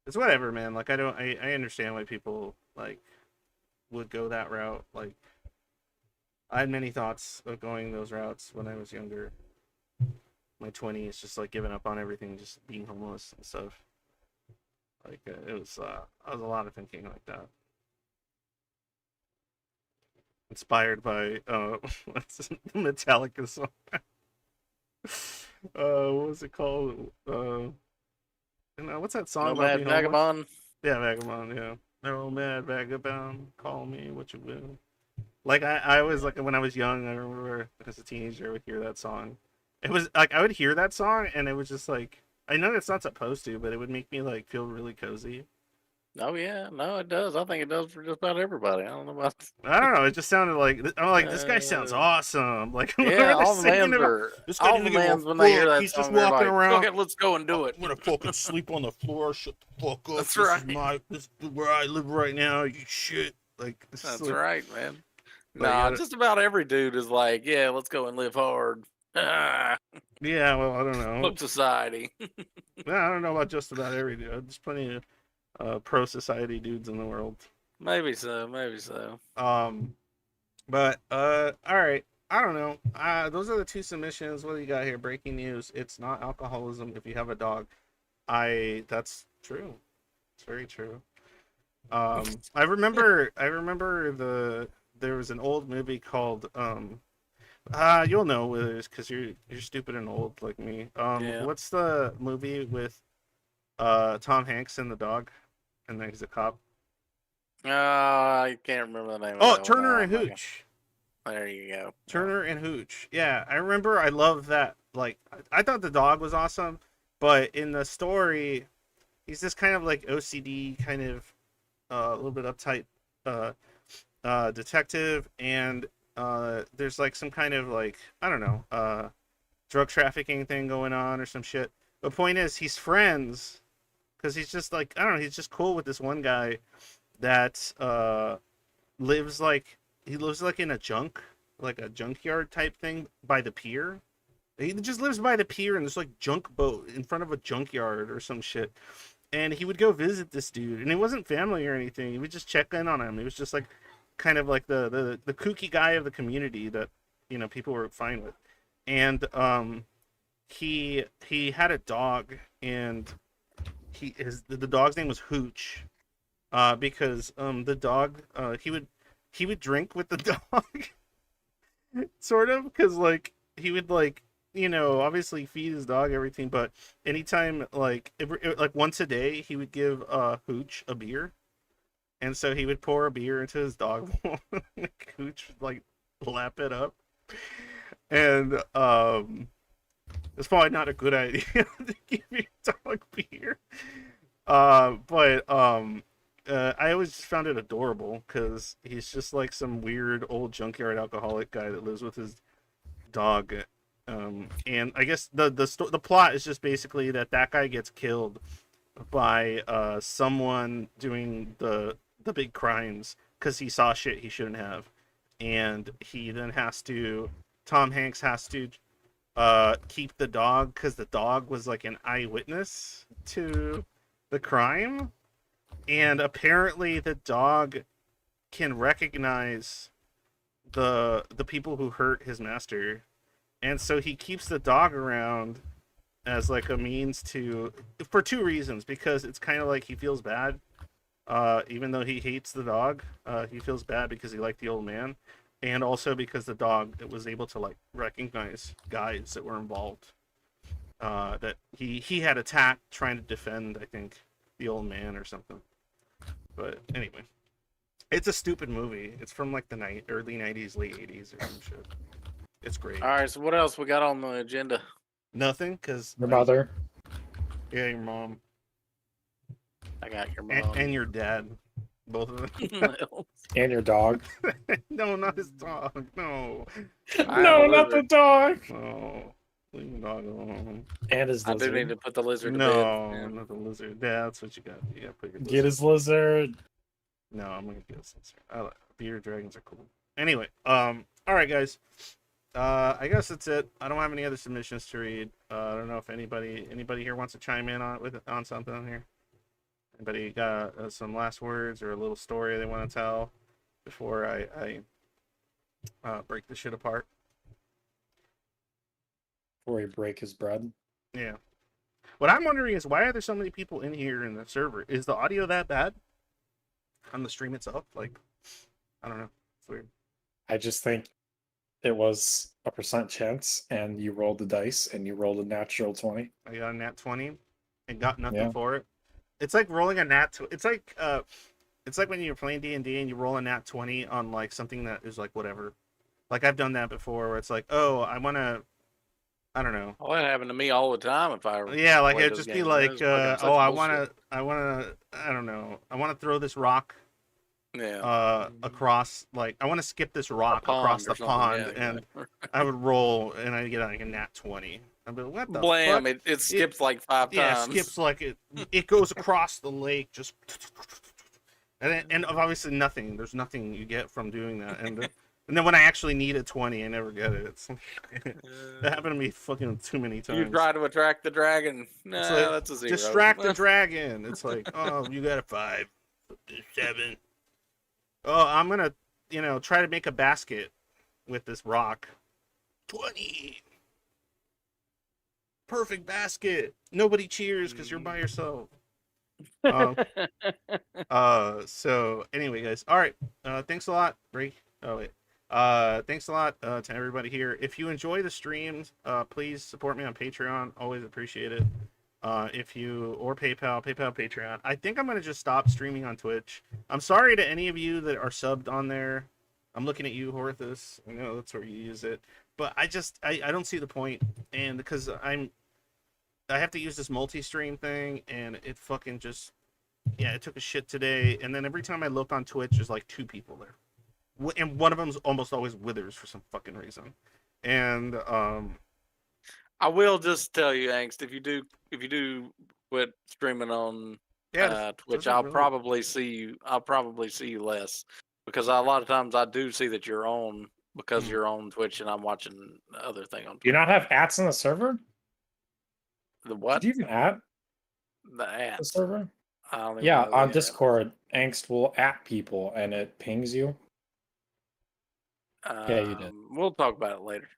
It's whatever, man. Like I understand why people like would go that route. Like I had many thoughts of going those routes when I was younger. My 20s, just like giving up on everything, just being homeless and stuff. Like it was a lot of thinking like that. Inspired by what's the Metallica song? What was it called? What's that song about Nomad being homeless? Vagabond. Yeah, Vagabond, yeah. No mad vagabond, call me what you will. Like I was like when I was young, I remember as a teenager I would hear that song. It was like I would hear that song and it was just like I know it's not supposed to, but it would make me like feel really cozy. Oh yeah, no, it does. I think it does for just about everybody. I don't know about. I don't know, it just sounded like I'm like this guy sounds awesome. Like Yeah, whenever they're all the singing mans about- are. this guy All didn't the give a mans when they hear fuck, that he's song, just they're walking like, around. "Okay, let's go and do it." I'm gonna fucking sleep on the floor. Shut the fuck up. That's this right. This is where I live right now. You shit. Like this is That's like, right, man. like, Nah, I- just about every dude is like, "Yeah, let's go and live hard." Ah, Yeah, well, I don't know. fuck society. I don't know about just about every dude. There's plenty of pro society dudes in the world. Maybe so. Maybe so. But all right. I don't know. Those are the two submissions. What do you got here? Breaking news. It's not alcoholism if you have a dog. That's true. It's very true. I remember there was an old movie called you'll know what it is because you're stupid and old like me. Yeah. What's the movie with Tom Hanks and the dog, and then he's a cop? I can't remember the name. Oh, of that one. Turner and Oh, my God. Hooch. There you go. Turner and Hooch. Yeah, I remember. I love that. Like, I thought the dog was awesome, but in the story, he's this kind of like OCD, kind of a little bit uptight detective, and there's like some kind of like I don't know, drug trafficking thing going on or some shit. The point is, he's friends because he's just like I don't know. He's just cool with this one guy that lives like in a junkyard type thing by the pier. He just lives by the pier and there's like junk boat in front of a junkyard or some shit. And he would go visit this dude, and it wasn't family or anything. He would just check in on him. He was just like kind of like the kooky guy of the community that people were fine with, and he had a dog, and the dog's name was Hooch, because the dog he would drink with the dog, sort of, because like he would like obviously feed his dog everything, but anytime like like once a day he would give Hooch a beer, and so he would pour a beer into his dog bowl, and Hooch would like lap it up, and it's probably not a good idea to give your dog beer. But I always found it adorable because he's just like some weird old junkyard alcoholic guy that lives with his dog. And I guess the plot is just basically that guy gets killed by someone doing the big crimes because he saw shit he shouldn't have, and he then Tom Hanks has to keep the dog because the dog was like an eyewitness to the crime, and apparently the dog can recognize the people who hurt his master, and so he keeps the dog around as like a means for two reasons. Because it's kind of like he feels bad, even though he hates the dog, he feels bad because he liked the old man, and also because the dog was able to like recognize guys that were involved, that he had attacked trying to defend, I think, the old man or something. But anyway, it's a stupid movie. It's from like the early 90s, late 80s or some shit. It's great. All right, so what else we got on the agenda? Nothing, because Your mother. Yeah, your mom. I got your mom. And your dad. Both of them. And your dog. No, not his dog. No. No, not the dog. No. Leave the dog alone. And his I lizard. do need to put the lizard to No, bed. not the lizard. Yeah, that's what you got. You gotta put your Get his lizard. No, I'm gonna get his lizard. Bearded dragons are cool. Anyway, alright guys. I guess that's it. I don't have any other submissions to read. I don't know if anybody here wants to chime in on something here. Anybody got some last words or a little story they want to tell before I break the shit apart? Before he break his bread. Yeah. What I'm wondering is, why are there so many people in here in the server? Is the audio that bad on the stream itself? Like, I don't know. It's weird. I just think it was a % chance, and you rolled the dice, and you rolled a natural 20. I got a nat 20 and got nothing Yeah. for it. It's like rolling a nat. It's like when you're playing D&D and you roll a nat 20 on like something that is like whatever. Like I've done that before, where it's like, oh, I don't know. Well, that happened to me all the time. If I Yeah, like play it'd those just be games. like, It was fucking such oh, I bullshit. I don't know. I want to throw this rock Yeah. across, like I want to skip this rock across the or something, pond, yeah, and yeah. I would roll and I get like a nat 20. I'd be like, what the Blam! fuck? It skips like 5 Yeah, times. skips like it goes across the lake, just and obviously nothing. There's nothing you get from doing that, and then when I actually need a 20, I never get it. It's that happened to me fucking too many times. You try to attract the dragon. Nah, It's like, that's a 0. distract the dragon. It's like, oh, you got a 5, 7. Oh, I'm gonna, try to make a basket with this rock. 20. Perfect basket. Nobody cheers because you're by yourself. So anyway, guys. All right. Thanks a lot. Break. Oh wait. Thanks a lot to everybody here. If you enjoy the streams, please support me on Patreon. Always appreciate it. Or PayPal, Patreon. I think I'm gonna just stop streaming on Twitch. I'm sorry to any of you that are subbed on there. I'm looking at you, Horthus. I know that's where you use it, but I don't see the point, and because I have to use this multi-stream thing, and it fucking just, it took a shit today, and then every time I look on Twitch, there's like 2 people there, and one of them's almost always withers for some fucking reason, and I will just tell you, Angst, if you do quit streaming on Twitch, doesn't I'll really- probably see you less, because a lot of times I do see that you're on because you're on Twitch and I'm watching the other thing on Twitch. Do you not have ats on the server? The what? Did you even at The the ads. server? I don't even Yeah, know on the Discord, Angst will at people and it pings you. Yeah, you did. We'll talk about it later.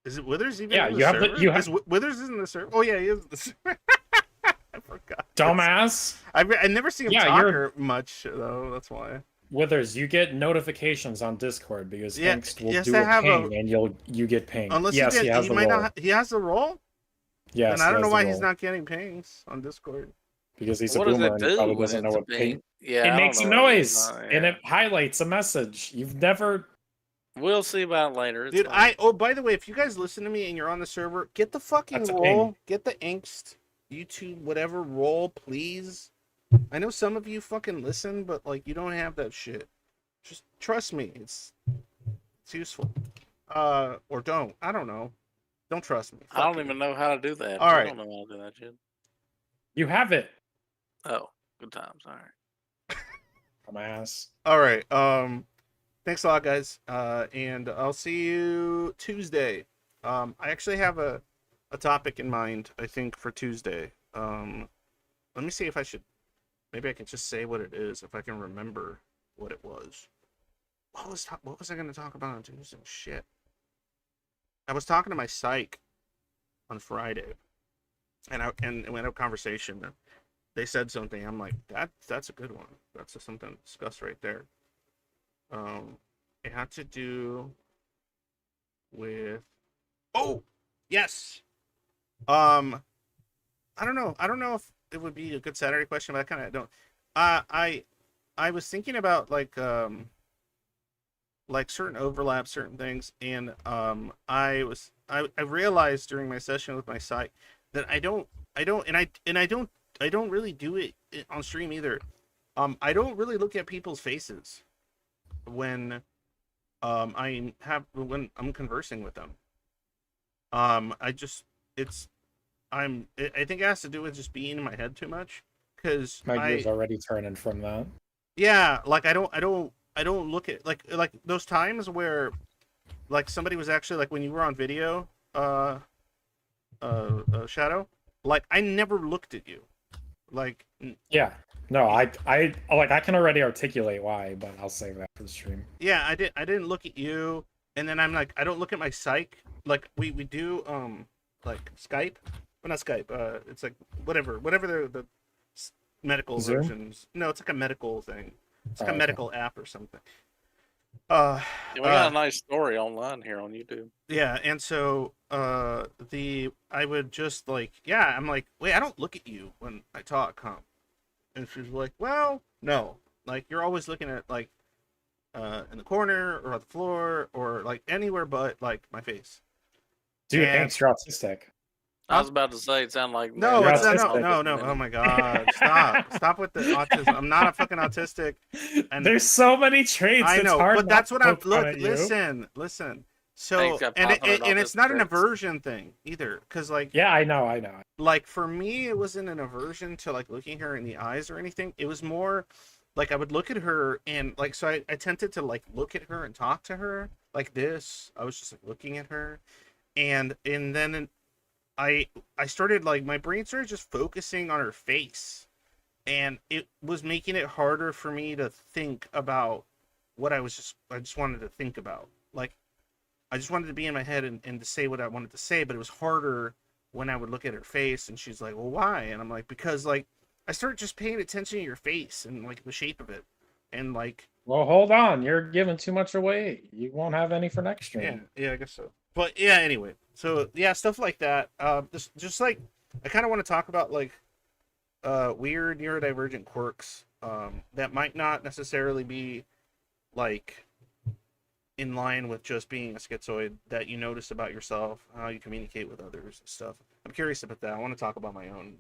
Is it Withers even Yeah, in the you have server? the you have Withers is in the server? Oh yeah, he is in the server. I forgot. dumbass. I never see him Yeah, talk you're- or much though. That's why. Withers, you get notifications on Discord because Yeah, Angst will yes, do I a have ping and you get pinged. Unless Yes, he has he the might role. not. He has the role. Yes, Then I he don't know has the why he's role. not getting pings on Discord. Because he's What a does boomer it and he do probably when doesn't know it's a what ping. ping? Yeah, It I makes a don't know. noise and Yeah. it highlights a message. You've never. We'll see about it later. It's Dude, fine. by the way, if you guys listen to me and you're on the server, get the fucking That's a role. ping. Get the Angst YouTube whatever role, please. I know some of you fucking listen, but like you don't have that shit. Just trust me. It's useful. Or don't. I don't know. Don't trust me. I don't Fuck you. even know how to do that. All I right. don't know how to do that shit. You have it. Oh, good times. All right. Dumbass. All right. Thanks a lot, guys. And I'll see you Tuesday. I actually have a topic in mind, I think, for Tuesday. Let me see if I should. Maybe I can just say what it is if I can remember what it was. What was I going to talk about on Tuesday? Shit. I was talking to my psych on Friday, and we had a conversation. And they said something. I'm like, that's a good one. That's something to discuss right there. It had to do with. Oh, yes. I don't know. I don't know if it would be a good Saturday question, but I kind of don't. I was thinking about like certain overlaps, certain things, and I realized during my session with my site that I don't really do it on stream either. I don't really look at people's faces when when I'm conversing with them. I think it has to do with just being in my head too much, because My gear's already turning from that. yeah, like I don't look at like those times where like somebody was actually like when you were on video, Shadow, like I never looked at you, like Yeah. No, I like I can already articulate why, but I'll save that for the stream. yeah, I didn't look at you, and then I'm like I don't look at my psych, like we do like Skype, well not Skype, it's like whatever the medical Zoom? versions. No, it's like a medical thing. It's like Oh, a okay. medical app or something. Yeah, we got a nice story online here on YouTube. Yeah, and so I would just like I'm like, wait, I don't look at you when I talk, huh? And she's like, well, no, like you're always looking at like in the corner or on the floor or like anywhere but like my face. Dude, And- Angst, you're autistic. I was about to say it sounded like No, You're it's not, autistic. no. Oh my god, stop with the autism. I'm not a fucking autistic. And There's so many traits. I it's know, hard but not that's to what I'm. poke fun Look, at you. listen. So Thanks, got and 500 it's not an autistic traits. aversion thing either, because like Yeah, I know. like for me it wasn't an aversion to like looking her in the eyes or anything. It was more like I would look at her and like so I tended to like look at her and talk to her like this. I was just like looking at her, and then I started like my brain started just focusing on her face, and it was making it harder for me to think about what I just wanted to think about. Like I just wanted to be in my head and to say what I wanted to say, but it was harder when I would look at her face and she's like, well, why? And I'm like, because like I started just paying attention to your face and like the shape of it. And like, Well, hold on. You're giving too much away. You won't have any for next stream. yeah, I guess so. But yeah, anyway. So yeah, stuff like that. Just like I kind of want to talk about like weird neurodivergent quirks that might not necessarily be like in line with just being a schizoid that you notice about yourself, how you communicate with others and stuff. I'm curious about that. I want to talk about my own.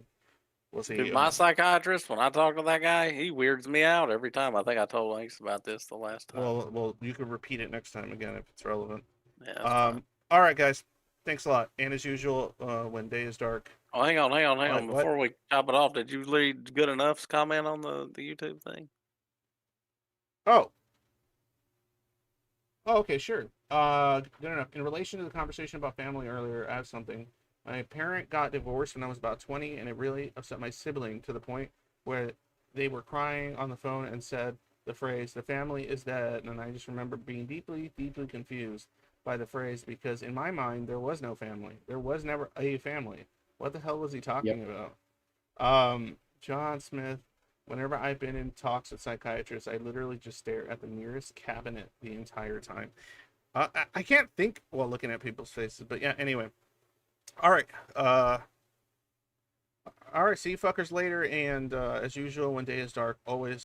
We'll see. Dude, my psychiatrist, when I talk to that guy, he weirds me out every time. I think I told Hanks about this the last time. Well, you could repeat it next time again if it's relevant. Yeah, that's fine. All right, guys. Thanks a lot. And as usual, when day is dark. Oh, hang on. What? Before we chop it off, did you leave good enough's comment on the YouTube thing? Oh, okay, sure. Good enough. In relation to the conversation about family earlier, I have something. My parent got divorced when I was about 20, and it really upset my sibling to the point where they were crying on the phone and said the phrase, the family is dead. And I just remember being deeply, deeply confused by the phrase because in my mind, there was no family. There was never a family. What the hell was he talking about? John Smith, whenever I've been in talks with psychiatrists, I literally just stare at the nearest cabinet the entire time. I can't think while looking at people's faces, but yeah, anyway. All right. All right, see you fuckers later. And as usual, when day is dark, always